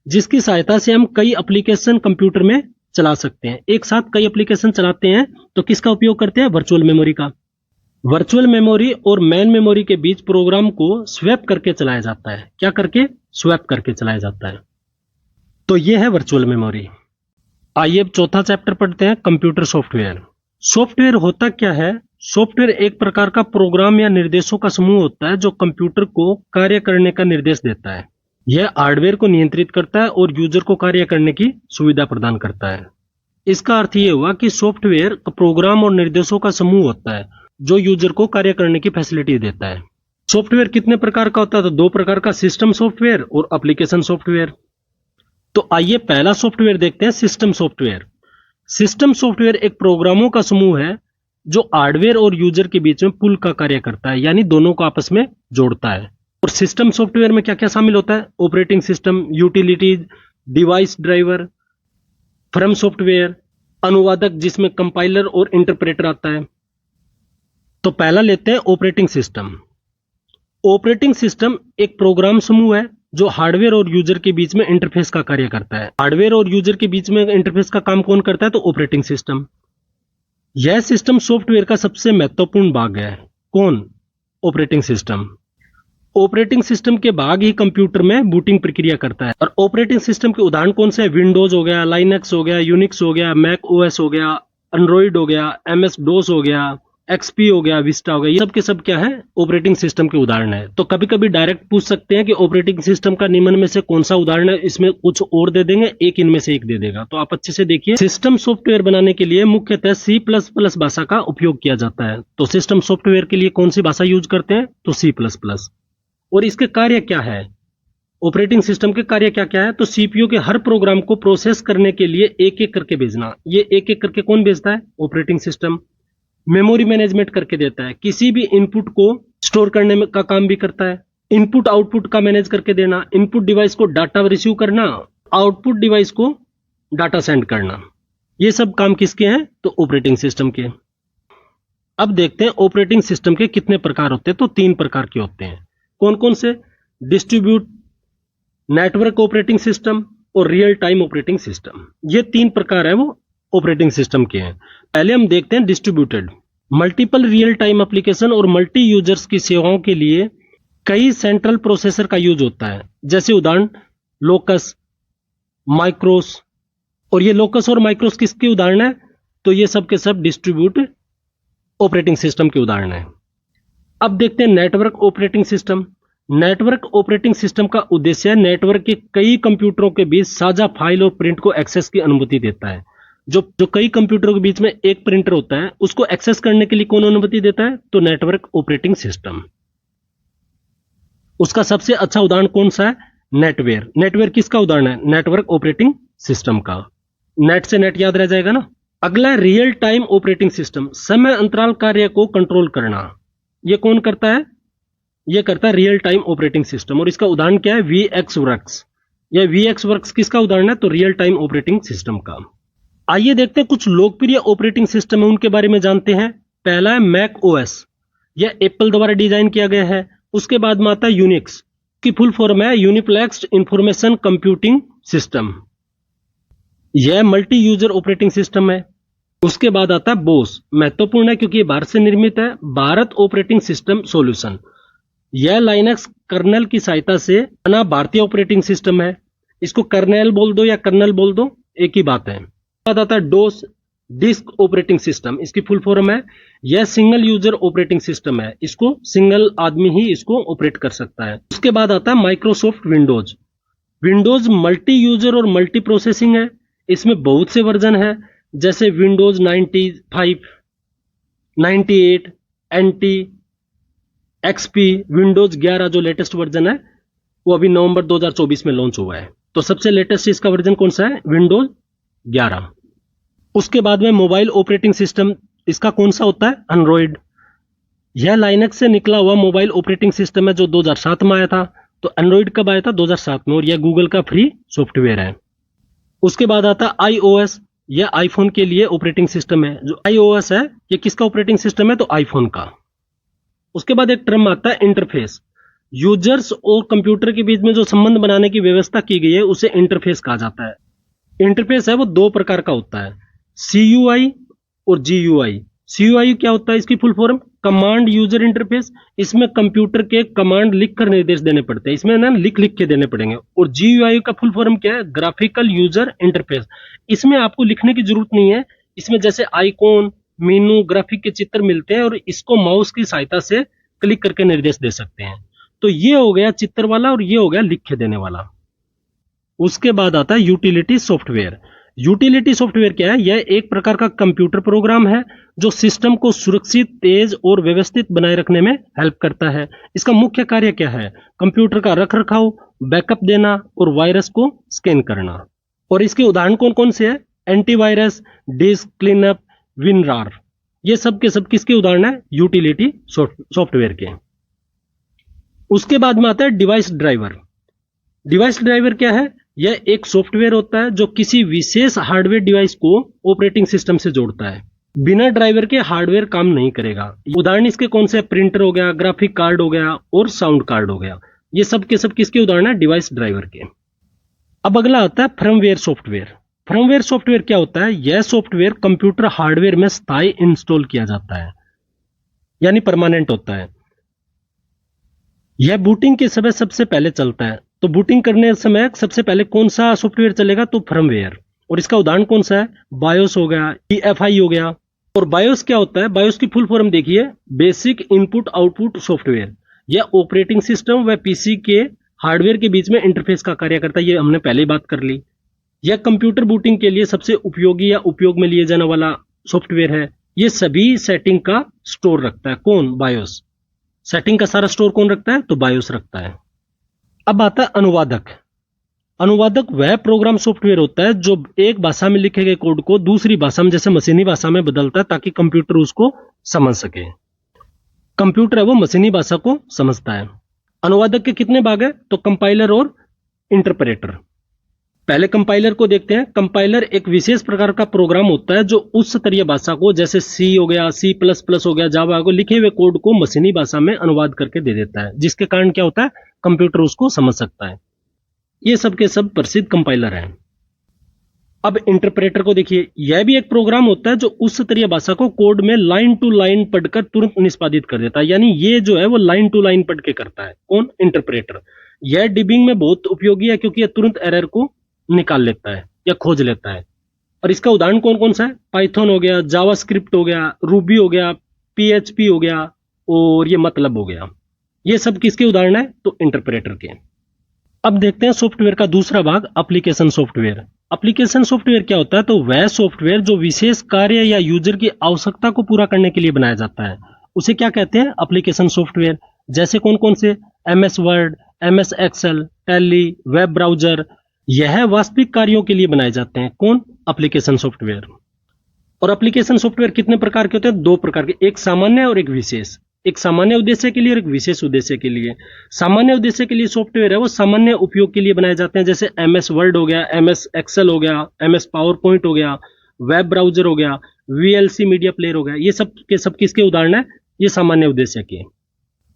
जिसकी सहायता से हम कई एप्लीकेशन कंप्यूटर में चला सकते हैं। एक साथ कई एप्लीकेशन चलाते हैं तो किसका उपयोग करते हैं? वर्चुअल मेमोरी का। वर्चुअल मेमोरी और मेन मेमोरी के बीच प्रोग्राम को स्वैप करके चलाया जाता है। क्या करके? स्वैप करके चलाया जाता है। तो यह है वर्चुअल मेमोरी। आइए अब चौथा चैप्टर पढ़ते हैं, कंप्यूटर सॉफ्टवेयर। सॉफ्टवेयर होता क्या है? सॉफ्टवेयर एक प्रकार का प्रोग्राम या निर्देशों का समूह होता है जो कंप्यूटर को कार्य करने का निर्देश देता है। यह हार्डवेयर को नियंत्रित करता है और यूजर को कार्य करने की सुविधा प्रदान करता है। इसका अर्थ यह हुआ कि सॉफ्टवेयर प्रोग्राम और निर्देशों का समूह होता है जो यूजर को कार्य करने की फैसिलिटी देता है। सॉफ्टवेयर कितने प्रकार का होता है? तो 2 प्रकार का, सिस्टम सॉफ्टवेयर और एप्लीकेशन सॉफ्टवेयर। तो आइए पहला सॉफ्टवेयर देखते हैं, सिस्टम सॉफ्टवेयर। सिस्टम सॉफ्टवेयर एक प्रोग्रामों का समूह है जो हार्डवेयर और यूजर के बीच में पुल का कार्य करता है, यानी दोनों को आपस में जोड़ता है। और सिस्टम सॉफ्टवेयर में क्या क्या शामिल होता है? Operating system, utilities, device driver, firm software, अनुवादक जिसमें कंपाइलर और इंटरप्रेटर आता है। तो पहला लेते हैं ऑपरेटिंग सिस्टम। ऑपरेटिंग सिस्टम एक प्रोग्राम समूह है जो हार्डवेयर और यूजर के बीच में इंटरफेस का कार्य करता है। हार्डवेयर और यूजर के बीच में इंटरफेस का काम कौन करता है? तो ऑपरेटिंग सिस्टम। यह सिस्टम सॉफ्टवेयर का सबसे महत्वपूर्ण भाग है। कौन? Operating system. ऑपरेटिंग सिस्टम के भाग ही कंप्यूटर में बूटिंग प्रक्रिया करता है। और ऑपरेटिंग सिस्टम के उदाहरण कौन से हैं? विंडोज हो गया, लाइनक्स हो गया, यूनिक्स हो गया, मैक ओएस हो गया, एंड्रॉइड हो गया, एमएस डोस हो गया, एक्सपी हो गया, विस्टा हो गया। ये सब के सब क्या है? ऑपरेटिंग सिस्टम के उदाहरण है। तो कभी कभी डायरेक्ट पूछ सकते हैं कि ऑपरेटिंग सिस्टम का निम्न में से कौन सा उदाहरण है, इसमें कुछ और दे देंगे, एक इनमें से एक दे देगा। तो आप अच्छे से देखिए। सिस्टम सॉफ्टवेयर बनाने के लिए मुख्यतः C++ भाषा का उपयोग किया जाता है। तो सिस्टम सॉफ्टवेयर के लिए कौन सी भाषा यूज करते हैं? तो C++। और इसके कार्य क्या है? ऑपरेटिंग सिस्टम के कार्य क्या क्या है? तो सीपीयू के हर प्रोग्राम को प्रोसेस करने के लिए एक एक करके भेजना। ये एक एक करके कौन भेजता है? Operating system. मेमोरी मैनेजमेंट करके देता है। किसी भी इनपुट को स्टोर करने में का काम भी करता है। इनपुट आउटपुट का मैनेज करके देना। इनपुट डिवाइस को डाटा रिसीव करना, आउटपुट डिवाइस को डाटा सेंड करना। ये सब काम किसके हैं? तो ऑपरेटिंग सिस्टम के। अब देखते हैं ऑपरेटिंग सिस्टम के कितने प्रकार होते हैं। तो 3 प्रकार के होते हैं। कौन कौन से? डिस्ट्रीब्यूट, नेटवर्क ऑपरेटिंग सिस्टम और रियल टाइम ऑपरेटिंग सिस्टम। ये 3 प्रकार है वो ऑपरेटिंग सिस्टम के हैं। पहले हम देखते हैं distributed. Multiple real time application और मल्टी यूजर्स की सेवाओं के लिए कई सेंट्रल प्रोसेसर का यूज होता है। जैसे उदाहरण लोकस, माइक्रोस, और ये लोकस और माइक्रोस किसके उदाहरण है? तो ये सब के सब डिस्ट्रीब्यूट ऑपरेटिंग सिस्टम के उदाहरण है। अब देखते हैं network operating system. Network operating system का उद्देश्य नेटवर्क के कई कंप्यूटरों के बीच साझा फाइल और प्रिंट को एक्सेस की अनुमति देता है। जो कई कंप्यूटरों के बीच में एक प्रिंटर होता है, उसको एक्सेस करने के लिए कौन अनुमति देता है? तो नेटवर्क ऑपरेटिंग सिस्टम। उसका सबसे अच्छा उदाहरण कौन सा है? नेटवेयर। नेटवेयर किसका उदाहरण है? नेटवर्क ऑपरेटिंग सिस्टम का। नेट से नेट याद रह जाएगा ना। अगला रियल टाइम ऑपरेटिंग सिस्टम, समय अंतराल कार्य को कंट्रोल करना। ये कौन करता है? ये करता है रियल टाइम ऑपरेटिंग सिस्टम, और इसका उदाहरण क्या है? VxWorks। यह VxWorks किसका उदाहरण है? तो रियल टाइम ऑपरेटिंग सिस्टम का। आइए देखते हैं कुछ लोकप्रिय ऑपरेटिंग सिस्टम है, उनके बारे में जानते हैं। पहला है मैक OS, यह एप्पल द्वारा डिजाइन किया गया है। उसके बाद में आता है यूनिक्स, की फुल फॉर्म है यूनिप्लेक्स्ड इंफॉर्मेशन कंप्यूटिंग सिस्टम, यह मल्टी यूजर ऑपरेटिंग सिस्टम है। उसके बाद आता है बोस, महत्वपूर्ण है क्योंकि ये भारत से निर्मित है, भारत ऑपरेटिंग सिस्टम सॉल्यूशन। यह लाइनक्स कर्नल की सहायता से बना भारतीय ऑपरेटिंग सिस्टम है। इसको कर्नेल बोल दो या कर्नल बोल दो, एक ही बात है। बाद आता है डोस, डिस्क ऑपरेटिंग सिस्टम, इसकी फुल फॉर्म है यह सिंगल यूजर ऑपरेटिंग सिस्टम है। इसको सिंगल आदमी ही इसको ऑपरेट कर सकता है। उसके बाद आता है Microsoft Windows. Windows multi user और मल्टी प्रोसेसिंग है। इसमें बहुत से वर्जन है, जैसे विंडोज 95, 98, NT, XP, विंडोज 11 जो लेटेस्ट वर्जन है वो अभी नवंबर 2024 में लॉन्च हुआ है। तो सबसे लेटेस्ट इसका वर्जन कौन सा है? विंडोज 11। उसके बाद में मोबाइल ऑपरेटिंग सिस्टम, इसका कौन सा होता है? एंड्रॉइड। यह लाइनक्स से निकला हुआ मोबाइल ऑपरेटिंग सिस्टम है जो 2007 में आया था। तो एंड्रॉइड कब आया था? 2007 में, और यह गूगल का फ्री सॉफ्टवेयर है। उसके बाद आता है iOS, यह आईफोन के लिए ऑपरेटिंग सिस्टम है। जो iOS है ये किसका ऑपरेटिंग सिस्टम है? तो आईफोन का। उसके बाद एक टर्म आता है इंटरफेस, यूजर्स और कंप्यूटर के बीच में जो संबंध बनाने की व्यवस्था की गई है उसे इंटरफेस कहा जाता है। इंटरफेस है वो दो प्रकार का होता है, CUI और GUI। CUI क्या होता है? इसकी full form command user interface. इसमें कंप्यूटर के कमांड लिख कर निर्देश देने पड़ते हैं, इसमें ना लिख लिख के देने पड़ेंगे। और GUI का फुल फॉर्म क्या है? Graphical user interface. इसमें आपको लिखने की जरूरत नहीं है, इसमें जैसे आइकॉन, मेनू, ग्राफिक के चित्र मिलते हैं और इसको माउस की सहायता से क्लिक करके निर्देश दे सकते हैं। तो ये हो गया चित्र वाला और ये हो गया लिख के देने वाला। उसके बाद आता है यूटिलिटी सॉफ्टवेयर। यूटिलिटी सॉफ्टवेयर क्या है? यह एक प्रकार का कंप्यूटर प्रोग्राम है जो सिस्टम को सुरक्षित, तेज और व्यवस्थित बनाए रखने में हेल्प करता है। इसका मुख्य कार्य क्या है? कंप्यूटर का रख रखाव, बैकअप देना और वायरस को स्कैन करना। और इसके उदाहरण कौन कौन से हैं? एंटीवायरस, डिस्क क्लीनअप, WinRAR, ये सब के सब किसके उदाहरण है? यूटिलिटी सॉफ्टवेयर के। उसके बाद में आता है डिवाइस ड्राइवर। डिवाइस ड्राइवर क्या है? यह एक सॉफ्टवेयर होता है जो किसी विशेष हार्डवेयर डिवाइस को ऑपरेटिंग सिस्टम से जोड़ता है। बिना ड्राइवर के हार्डवेयर काम नहीं करेगा। उदाहरण इसके कौन से? प्रिंटर हो गया, ग्राफिक कार्ड हो गया और साउंड कार्ड हो गया। ये सब के सब किसके उदाहरण है? डिवाइस ड्राइवर के। अब अगला आता है फर्मवेयर सॉफ्टवेयर। फर्मवेयर सॉफ्टवेयर क्या होता है? यह सॉफ्टवेयर कंप्यूटर हार्डवेयर में स्थायी इंस्टॉल किया जाता है, यानी परमानेंट होता है। यह बूटिंग के समय सबसे पहले चलता है। तो बूटिंग करने समय सबसे पहले कौन सा सॉफ्टवेयर चलेगा? तो फर्मवेयर। और इसका उदाहरण कौन सा है? बायोस हो गया, EFI हो गया। और बायोस क्या होता है? बायोस की फुल फॉर्म देखिए, बेसिक इनपुट आउटपुट सॉफ्टवेयर। यह ऑपरेटिंग सिस्टम व PC के हार्डवेयर के बीच में इंटरफेस का कार्य करता है। ये हमने पहले ही बात कर ली। यह कंप्यूटर बूटिंग के लिए सबसे उपयोगी या उपयोग में लिए जाने वाला सॉफ्टवेयर है। यह सभी सेटिंग का स्टोर रखता है। कौन? बायोस। सेटिंग का सारा स्टोर कौन रखता है? तो बायोस रखता है। अब आता है अनुवादक। अनुवादक वह प्रोग्राम सॉफ्टवेयर होता है जो एक भाषा में लिखे गए कोड को दूसरी भाषा में, जैसे मशीनी भाषा में बदलता है ताकि कंप्यूटर उसको समझ सके। कंप्यूटर है वो मशीनी भाषा को समझता है। अनुवादक के कितने भाग है? तो कंपाइलर और इंटरप्रेटर। पहले कंपाइलर को देखते हैं। कंपाइलर एक विशेष प्रकार का प्रोग्राम होता है जो उच्च स्तरीय भाषा को, जैसे C हो गया, C++ हो गया, जावा को, लिखे हुए कोड को मशीनी भाषा में अनुवाद करके दे देता है, जिसके कारण क्या होता है? कंप्यूटर उसको समझ सकता है। ये सब के सब प्रसिद्ध कंपाइलर हैं। अब इंटरप्रेटर को देखिए, यह भी एक प्रोग्राम होता है जो उच्च स्तरीय भाषा को कोड में लाइन टू लाइन पढ़कर तुरंत निष्पादित कर देता है, यानी ये जो है वो लाइन टू लाइन पढ़ के करता है। कौन? इंटरप्रेटर। यह डिबिंग में बहुत उपयोगी है क्योंकि यह तुरंत एरर को निकाल लेता है या खोज लेता है। और इसका उदाहरण कौन कौन सा है? पाइथन हो गया, जावास्क्रिप्ट हो गया, रूबी हो गया, पीएचपी हो गया और ये मतलब हो गया। ये सब किसके उदाहरण है? तो इंटरप्रेटर के। अब देखते हैं सॉफ्टवेयर का दूसरा भाग, एप्लीकेशन सॉफ्टवेयर। एप्लीकेशन सॉफ्टवेयर क्या होता है? तो वह सॉफ्टवेयर जो विशेष कार्य या यूजर की आवश्यकता को पूरा करने के लिए बनाया जाता है, उसे क्या कहते हैं? Application software. जैसे कौन कौन से? MS Word, MS Excel, Tally, web browser, यह वास्तविक कार्यों के लिए बनाए जाते हैं। कौन? Application software. और एप्लीकेशन सॉफ्टवेयर कितने प्रकार के होते हैं? दो प्रकार के, एक सामान्य और एक विशेष। एक सामान्य उद्देश्य के लिए और एक विशेष उद्देश्य के लिए। सामान्य उद्देश्य के लिए सॉफ्टवेयर है वो सामान्य उपयोग के लिए बनाए जाते हैं, जैसे एमएस वर्ड हो गया, एमएस एक्सेल हो गया, एमएस पावर पॉइंट हो गया, वेब ब्राउजर हो गया, वीएलसी मीडिया प्लेयर हो गया। ये सब के सब किसके उदाहरण है? ये सामान्य उद्देश्य के।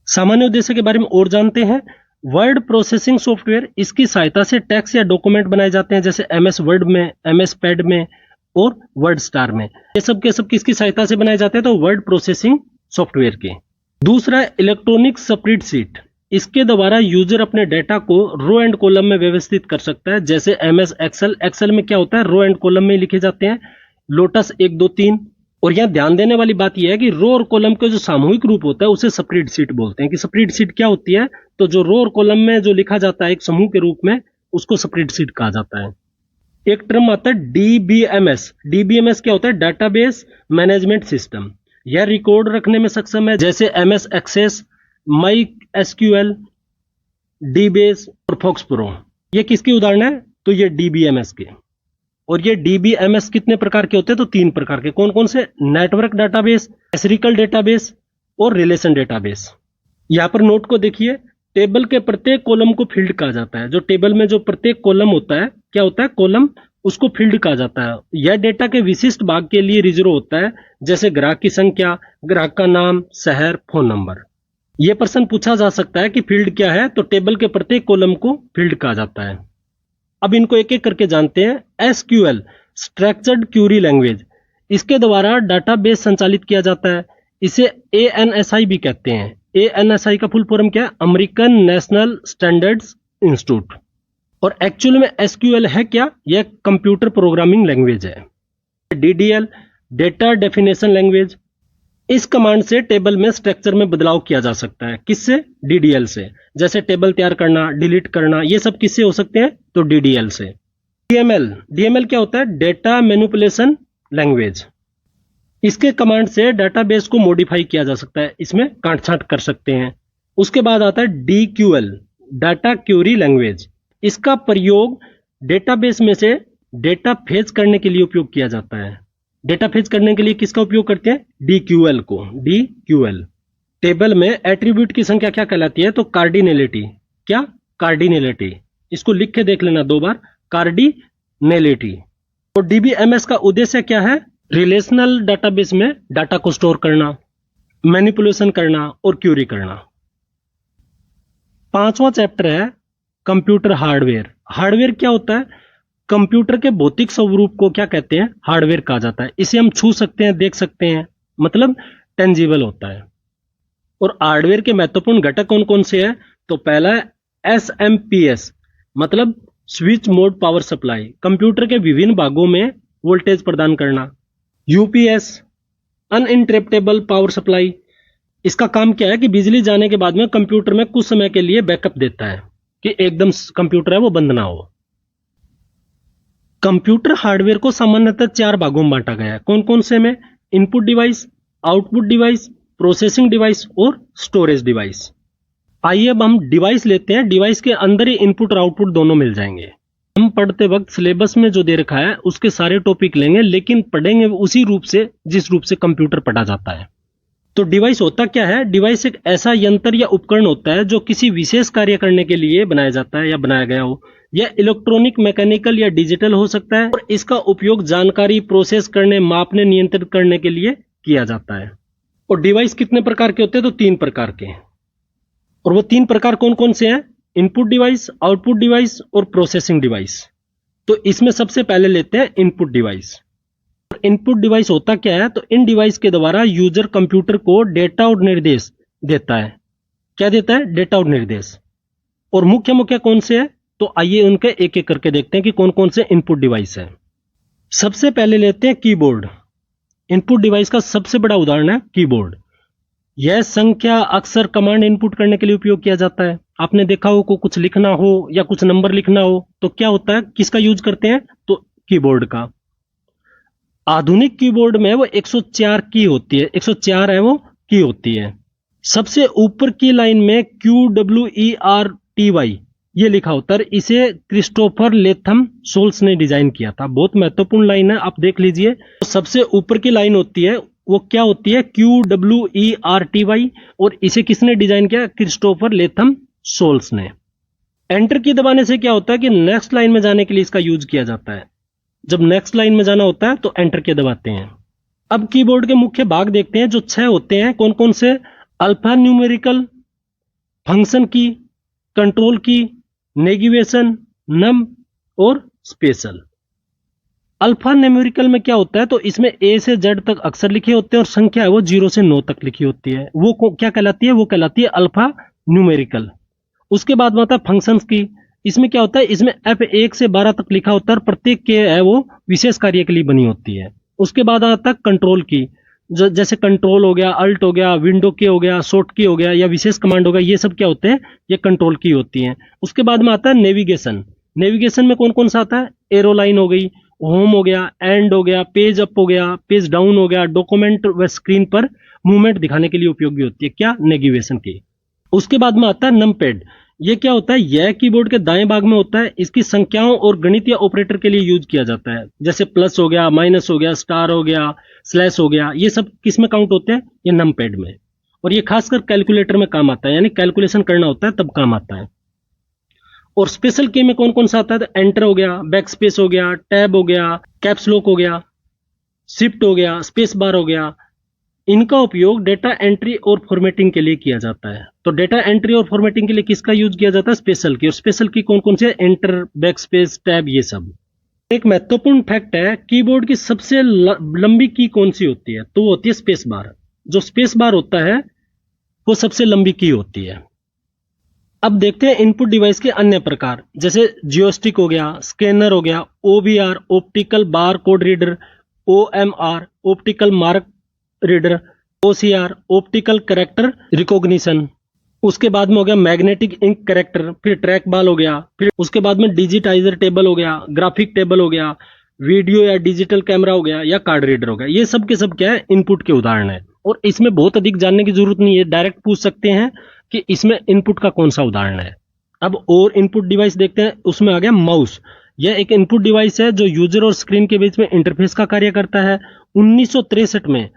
सामान्य उद्देश्य के बारे में और जानते हैं। वर्ड प्रोसेसिंग सॉफ्टवेयर, इसकी सहायता से टेक्स्ट या डॉक्यूमेंट बनाए जाते हैं, जैसे एमएस वर्ड में, एमएस पैड में और वर्ड स्टार में। ये सब के सब किसकी सहायता से बनाए जाते हैं? तो वर्ड प्रोसेसिंग सॉफ्टवेयर के। दूसरा है इलेक्ट्रॉनिक स्प्रेडशीट। इसके द्वारा यूजर अपने डेटा को रो एंड कॉलम में व्यवस्थित कर सकता है, जैसे एमएस एक्सेल। एक्सेल में क्या होता है? रो एंड कॉलम में लिखे जाते हैं, लोटस 1 2 3। और यहां ध्यान देने वाली बात यह है कि रो और कॉलम का जो सामूहिक रूप होता है उसे स्प्रेडशीट बोलते हैं। कि स्प्रेडशीट क्या होती है? तो जो रो और कॉलम में जो लिखा जाता है एक समूह के रूप में, उसको स्प्रेडशीट कहा जाता है। एक टर्म आता है डीबीएमएस। डीबीएमएस क्या होता है? Database management system. यह रिकॉर्ड रखने में सक्षम है, जैसे एमएस एक्सेस, माई एसक्यूएल, डीबेस और फॉक्स प्रो। ये किसके उदाहरण है? तो ये डीबीएमएस के। और ये डीबीएमएस कितने प्रकार के होते हैं? तो 3 प्रकार के। कौन कौन से? नेटवर्क डाटाबेस, हिस्टोरिकल डेटाबेस और रिलेशन डेटाबेस। यहां पर नोट को देखिए, टेबल के प्रत्येक कॉलम को फील्ड कहा जाता है। जो टेबल में जो प्रत्येक कॉलम होता है, क्या होता है? कॉलम, उसको फील्ड कहा जाता है। यह डेटा के विशिष्ट भाग के लिए रिजर्व होता है, जैसे ग्राहक की संख्या, ग्राहक का नाम, शहर, फोन नंबर। यह प्रश्न पूछा जा सकता है कि फील्ड क्या है? तो टेबल के प्रत्येक कॉलम को फील्ड कहा जाता है। अब इनको एक एक करके जानते हैं। SQL, structured Curie language. इसके द्वारा डाटाबेस संचालित किया जाता है। इसे एएनएसआई भी कहते हैं। एएनएसआई का फुल फॉर्म क्या है? American national standards institute. और एक्चुअल में एसक्यूएल है क्या? यह कंप्यूटर प्रोग्रामिंग लैंग्वेज है। DDL, data definition language. इस कमांड से टेबल में स्ट्रक्चर में बदलाव किया जा सकता है। किससे? डीडीएल से। जैसे टेबल तैयार करना, डिलीट करना, ये सब किससे हो सकते हैं? तो डीडीएल से। डीएमएल, डीएमएल क्या होता है? Data manipulation language. इसके कमांड से डाटाबेस को मॉडिफाई किया जा सकता है, इसमें काट-छांट कर सकते हैं। उसके बाद आता है डीक्यूएल, डाटा क्यूरी लैंग्वेज। इसका प्रयोग डेटाबेस में से डेटा फेच करने के लिए उपयोग किया जाता है। डेटा फेच करने के लिए किसका उपयोग करते हैं? डीक्यूएल को। डीक्यूएल। टेबल में एट्रीब्यूट की संख्या क्या कहलाती है? तो कार्डिनलिटी। क्या? कार्डिनलिटी। इसको लिख के देख लेना 2 बार, कार्डिनलिटी। और डीबीएमएस का उद्देश्य क्या है? रिलेशनल डाटाबेस में डाटा को स्टोर करना, मैनिपुलेशन करना और क्यूरी करना। 5वां चैप्टर है कंप्यूटर हार्डवेयर। हार्डवेयर क्या होता है? कंप्यूटर के भौतिक स्वरूप को क्या कहते हैं? हार्डवेयर कहा जाता है। इसे हम छू सकते हैं, देख सकते हैं, मतलब टेंजिबल होता है। और हार्डवेयर के महत्वपूर्ण घटक कौन कौन से हैं? तो पहला है एसएमपीएस, मतलब switch mode power supply, computer के विभिन्न भागों में वोल्टेज प्रदान करना। UPS, uninterruptible power supply. इसका काम क्या है कि बिजली जाने के बाद में कंप्यूटर में कुछ समय के लिए बैकअप देता है, कि एकदम कंप्यूटर है वो बंद ना हो। कंप्यूटर हार्डवेयर को सामान्यतः 4 भागों में बांटा गया है। कौन कौन से में? Input device, output device, processing device और स्टोरेज डिवाइस। आइए अब हम डिवाइस लेते हैं। डिवाइस के अंदर ही इनपुट और आउटपुट दोनों मिल जाएंगे। हम पढ़ते वक्त सिलेबस में जो दे रखा है उसके सारे टॉपिक लेंगे, लेकिन पढ़ेंगे उसी रूप से जिस रूप से कंप्यूटर पढ़ा जाता है। तो डिवाइस होता क्या है? डिवाइस एक ऐसा यंत्र या उपकरण होता है जो किसी विशेष कार्य करने के लिए बनाया जाता है या बनाया गया हो। यह इलेक्ट्रॉनिक, मैकेनिकल या डिजिटल हो सकता है, और इसका उपयोग जानकारी प्रोसेस करने, मापने, नियंत्रित करने के लिए किया जाता है। और डिवाइस कितने प्रकार के होते हैं? तो 3 प्रकार के। और वो 3 प्रकार कौन कौन से हैं? इनपुट डिवाइस, आउटपुट डिवाइस और प्रोसेसिंग डिवाइस। तो इसमें सबसे पहले लेते हैं इनपुट डिवाइस। इनपुट डिवाइस होता क्या है? तो इन डिवाइस के द्वारा यूजर कंप्यूटर को डेटा और निर्देश देता है। क्या देता है? डेटा और निर्देश। और मुख्य मुख्य कौन से है? तो आइए उनके एक एक करके देखते हैं कि कौन कौन से इनपुट डिवाइस है। सबसे पहले लेते हैं कीबोर्ड। इनपुट डिवाइस का सबसे बड़ा उदाहरण है कीबोर्ड। यह संख्या अक्सर कमांड इनपुट करने के लिए उपयोग किया जाता है। आपने देखा हो को कुछ लिखना हो या कुछ नंबर लिखना हो तो क्या होता है, किसका यूज करते हैं, तो कीबोर्ड का। आधुनिक कीबोर्ड में वो 104 की होती है, 104 है वो की होती है। सबसे ऊपर की लाइन में QWERTY ये लिखा होता है, इसे क्रिस्टोफर लेथम सोल्स ने डिजाइन किया था। बहुत महत्वपूर्ण लाइन है, आप देख लीजिए। तो सबसे ऊपर की लाइन होती है वो क्या होती है, QWERTY, और इसे किसने डिजाइन किया, क्रिस्टोफर लेथम सोल्स ने। एंटर की दबाने से क्या होता है कि नेक्स्ट लाइन में जाने के लिए इसका यूज किया जाता है। जब नेक्स्ट लाइन में जाना होता है तो एंटर की दबाते हैं। अब कीबोर्ड के मुख्य भाग देखते हैं जो 6 होते हैं। कौन कौन से, अल्फा न्यूमेरिकल, फंक्शन की, कंट्रोल की, नेविगेशन, नम और स्पेशल। अल्फा न्यूमेरिकल में क्या होता है, तो इसमें ए से जेड तक अक्षर लिखे होते हैं और संख्या है वो 0 से 9 तक लिखी होती है। वो क्या कहलाती है, वो कहलाती है अल्फा न्यूमेरिकल। उसके बाद में आता है फंक्शंस की। इसमें क्या होता है, इसमें F1 से 12 तक लिखा होता है और प्रत्येक के है वो विशेष कार्य के लिए बनी होती है। उसके बाद आता है कंट्रोल की, जैसे कंट्रोल हो गया, अल्ट हो गया, विंडो की हो गया, शॉर्ट की हो गया या विशेष कमांड हो गया, ये सब क्या होते हैं, ये कंट्रोल की होती हैं। उसके बाद में आता है नेविगेशन। नेविगेशन में कौन कौन सा आता है, एरो लाइन हो गई, होम हो गया, एंड हो गया, पेज अप हो गया, पेज डाउन हो गया, डॉक्यूमेंट व स्क्रीन पर मूवमेंट दिखाने के लिए उपयोगी होती है क्या, नेविगेशन की। उसके बाद में आता है नमपैड। ये क्या होता है, यह कीबोर्ड के दाएं भाग में होता है। इसकी संख्याओं और गणितीय ऑपरेटर के लिए यूज किया जाता है, जैसे प्लस हो गया, माइनस हो गया, स्टार हो गया, स्लैश हो गया, ये सब किस में काउंट होते हैं, ये नमपैड में। और ये खासकर कैलकुलेटर में काम आता है, यानी कैलकुलेशन करना होता है तब काम आता है। और स्पेशल की में कौन कौन सा आता है, तो एंटर हो गया, बैक स्पेस हो गया, टैब हो गया, कैप्स लॉक हो गया, शिफ्ट हो गया, स्पेस बार हो गया। इनका उपयोग डेटा एंट्री और फॉर्मेटिंग के लिए किया जाता है। तो डेटा एंट्री और फॉर्मेटिंग के लिए किसका यूज किया जाता है, स्पेशल की। और स्पेशल की कौन कौन से, एंटर, बैक स्पेस, टैब, ये सब। एक महत्वपूर्ण फैक्ट है, कीबोर्ड की सबसे लंबी की कौन सी होती है, तो वो होती है स्पेस बार। जो स्पेस बार होता है वो सबसे लंबी की होती है। अब देखते हैं इनपुट डिवाइस के अन्य प्रकार, जैसे जियोस्टिक हो गया, स्कैनर हो गया, OBR optical bar code reader, OMR optical mark reader, OCR optical character recognition. उसके बाद में हो गया मैग्नेटिक इंक कैरेक्टर, फिर ट्रैक बॉल हो गया, फिर उसके बाद में डिजिटाइजर टेबल हो गया, ग्राफिक टेबल हो गया, वीडियो या डिजिटल कैमरा हो गया या कार्ड रीडर हो गया। ये सब के सब क्या है, इनपुट के उदाहरण है। और इसमें बहुत अधिक जानने की जरूरत नहीं है, डायरेक्ट पूछ सकते हैं कि इसमें इनपुट का कौन सा उदाहरण है। अब और इनपुट डिवाइस देखते हैं, उसमें आ गया माउस। यह एक इनपुट डिवाइस है जो यूजर और स्क्रीन के बीच में इंटरफेस का कार्य करता है। 1963 में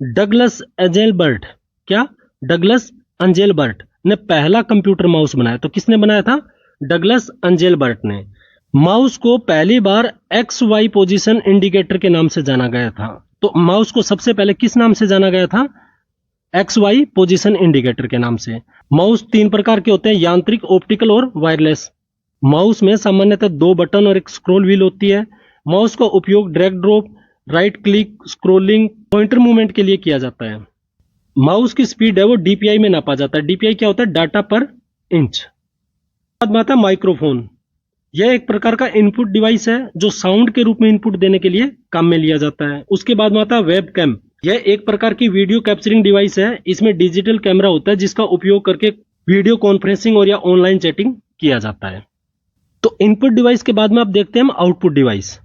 डगलस एंजेलबर्ट, क्या, डगलस एंजेलबर्ट ने पहला कंप्यूटर माउस बनाया। तो किसने बनाया था, डगलस एंजेलबर्ट ने। माउस को पहली बार XY पोजीशन इंडिकेटर के नाम से जाना गया था। तो माउस को सबसे पहले किस नाम से जाना गया था, XY पोजीशन इंडिकेटर के नाम से। माउस 3 प्रकार के होते हैं, यांत्रिक, ऑप्टिकल और वायरलेस। माउस में सामान्यतः 2 बटन और एक स्क्रॉल व्हील होती है। माउस का उपयोग drag drop, right click, scrolling, pointer movement के लिए किया जाता है। माउस की स्पीड है वो DPI में नापा जाता है। DPI क्या होता है, डाटा पर इंच। बाद में आता है माइक्रोफोन। यह एक प्रकार का इनपुट डिवाइस है जो साउंड के रूप में इनपुट देने के लिए काम में लिया जाता है। उसके बाद में आता है वेबकैम। यह एक प्रकार की वीडियो कैप्चरिंग डिवाइस है। इसमें डिजिटल कैमरा होता है जिसका उपयोग करके वीडियो कॉन्फ्रेंसिंग और या ऑनलाइन चैटिंग किया जाता है। तो इनपुट डिवाइस के बाद में आप देखते हैं हम आउटपुट डिवाइस।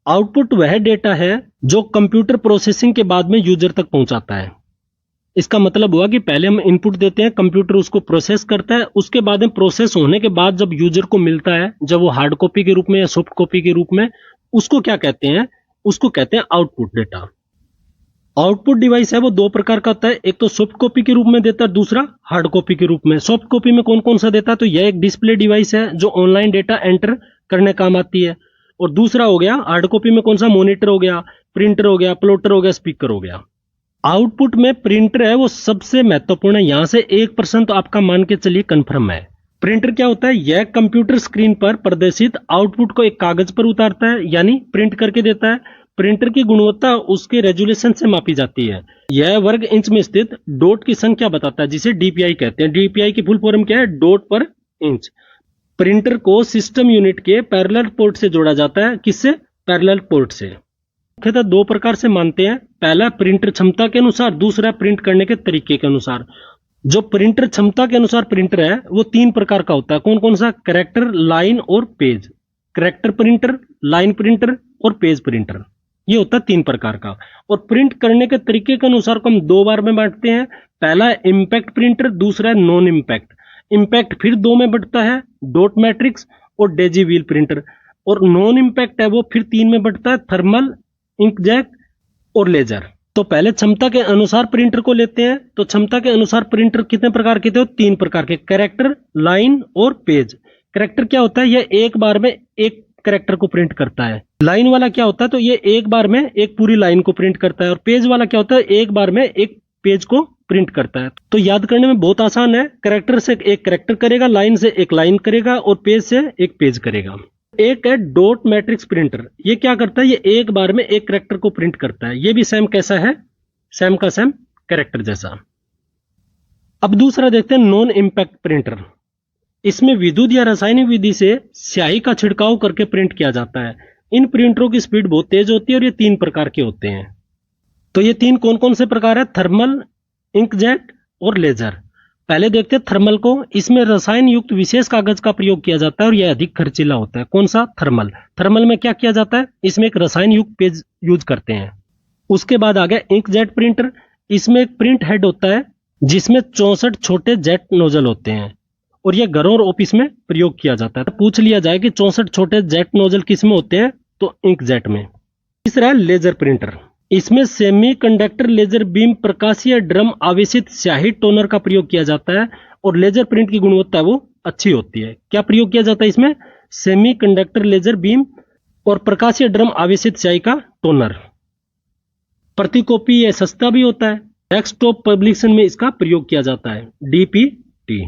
आउटपुट वह डेटा है जो कंप्यूटर प्रोसेसिंग के बाद में यूजर तक पहुंचाता है। इसका मतलब हुआ कि पहले हम इनपुट देते हैं, कंप्यूटर उसको प्रोसेस करता है, उसके बाद में प्रोसेस होने के बाद जब यूजर को मिलता है, जब वो हार्ड कॉपी के रूप में या सॉफ्ट कॉपी के रूप में, उसको क्या कहते हैं, उसको कहते हैं आउटपुट डेटा। आउटपुट डिवाइस है वो 2 प्रकार का होता है, एक तो सॉफ्ट कॉपी के रूप में देता है, दूसरा हार्ड कॉपी के रूप में। सॉफ्ट कॉपी में कौन कौन सा देता है, तो यह एक डिस्प्ले डिवाइस है जो ऑनलाइन डेटा एंटर करने काम आती है। और दूसरा हो गया हार्ड कॉपी में कौन सा, मॉनिटर हो गया, प्रिंटर हो गया, प्लॉटर हो गया, स्पीकर हो गया। आउटपुट में प्रिंटर है वो सबसे महत्वपूर्ण है। यहां से 1% तो आपका मान के चलिए कंफर्म है। प्रिंटर क्या होता है, यह कंप्यूटर स्क्रीन पर प्रदर्शित आउटपुट को एक कागज पर उतारता है, यानी प्रिंट करके देता है। प्रिंटर की गुणवत्ता उसके रेजोल्यूशन से मापी जाती है। यह वर्ग इंच में स्थित डॉट की संख्या बताता है जिसे DPI कहते हैं। DPI की फुल फॉर्म क्या है, डॉट पर इंच। प्रिंटर को सिस्टम यूनिट के पैरेलल पोर्ट से जोड़ा जाता है। किससे? पैरेलल पोर्ट से। मुख्यतः दो प्रकार से मानते हैं, पहला प्रिंटर क्षमता के अनुसार, दूसरा प्रिंट करने के तरीके के अनुसार। जो प्रिंटर क्षमता के अनुसार प्रिंटर है वो तीन प्रकार का होता है। कौन कौन सा? कैरेक्टर, लाइन और page. Character printer, line printer और पेज प्रिंटर, ये होता है तीन प्रकार का। और प्रिंट करने के तरीके के अनुसार को हम दो बार में बांटते हैं, पहला है इम्पैक्ट प्रिंटर, दूसरा है नॉन इम्पैक्ट। इम्पैक्ट फिर दो में बढ़ता है, डॉट मैट्रिक्स और डेजी व्हील प्रिंटर। और नॉन इम्पैक्ट है वो फिर तीन में बढ़ता है, थर्मल, इंकजेट और लेजर। तो पहले क्षमता के अनुसार प्रिंटर को लेते हैं। तो क्षमता के अनुसार प्रिंटर कितने प्रकार के थे? तीन प्रकार के, कैरेक्टर, लाइन और पेज। कैरेक्टर क्या होता है? यह एक बार में एक कैरेक्टर को प्रिंट करता है। लाइन वाला क्या होता है? तो ये एक बार में एक पूरी लाइन को प्रिंट करता है। और पेज वाला क्या होता है? एक बार में एक पेज को प्रिंट करता है। तो याद करने में बहुत आसान है। कैरेक्टर से एक कैरेक्टर करेगा, लाइन से एक लाइन करेगा और पेज से एक पेज करेगा। एक है डॉट मैट्रिक्स प्रिंटर। ये क्या करता है? ये एक बार में एक कैरेक्टर को प्रिंट करता है। ये भी सेम कैसा है? सेम का सेम कैरेक्टर जैसा। अब दूसरा देखते हैं नॉन इम्पैक्ट प्रिंटर। इसमें विद्युत या रासायनिक विधि से स्याही का छिड़काव करके प्रिंट किया जाता है। इन प्रिंटरों की स्पीड बहुत तेज होती है और ये तीन प्रकार के होते हैं। तो ये तीन कौन कौन से प्रकार है? थर्मल, इंकजेट और लेजर। पहले देखते हैं थर्मल को। इसमें रसायन युक्त विशेष कागज का प्रयोग किया जाता है और यह अधिक खर्चीला होता है। कौन सा? थर्मल। थर्मल में क्या किया जाता है? इसमें एक रसायन युक्त पेज यूज करते हैं। उसके बाद आ गया इंकजेट प्रिंटर। इसमें एक प्रिंट हेड होता है जिसमें 64 छोटे जेट नोजल होते हैं और यह घरों और ऑफिस में प्रयोग किया जाता है। तो पूछ लिया जाए कि 64 छोटे जेट नोजल किस में होते हैं? तो इंकजेट में। तीसरा है लेजर प्रिंटर। इसमें सेमी कंडक्टर लेजर बीम प्रकाशीय ड्रम आवेशित स्याही टोनर का प्रयोग किया जाता है और लेजर प्रिंट की गुणवत्ता वो अच्छी होती है। क्या प्रयोग किया जाता है इसमें? सेमी कंडक्टर लेजर बीम और प्रकाशीय ड्रम आवेशित स्याही का टोनर। प्रतिकॉपी यह सस्ता भी होता है। डेस्कटॉप पब्लिकेशन में इसका प्रयोग किया जाता है, डीपीटी।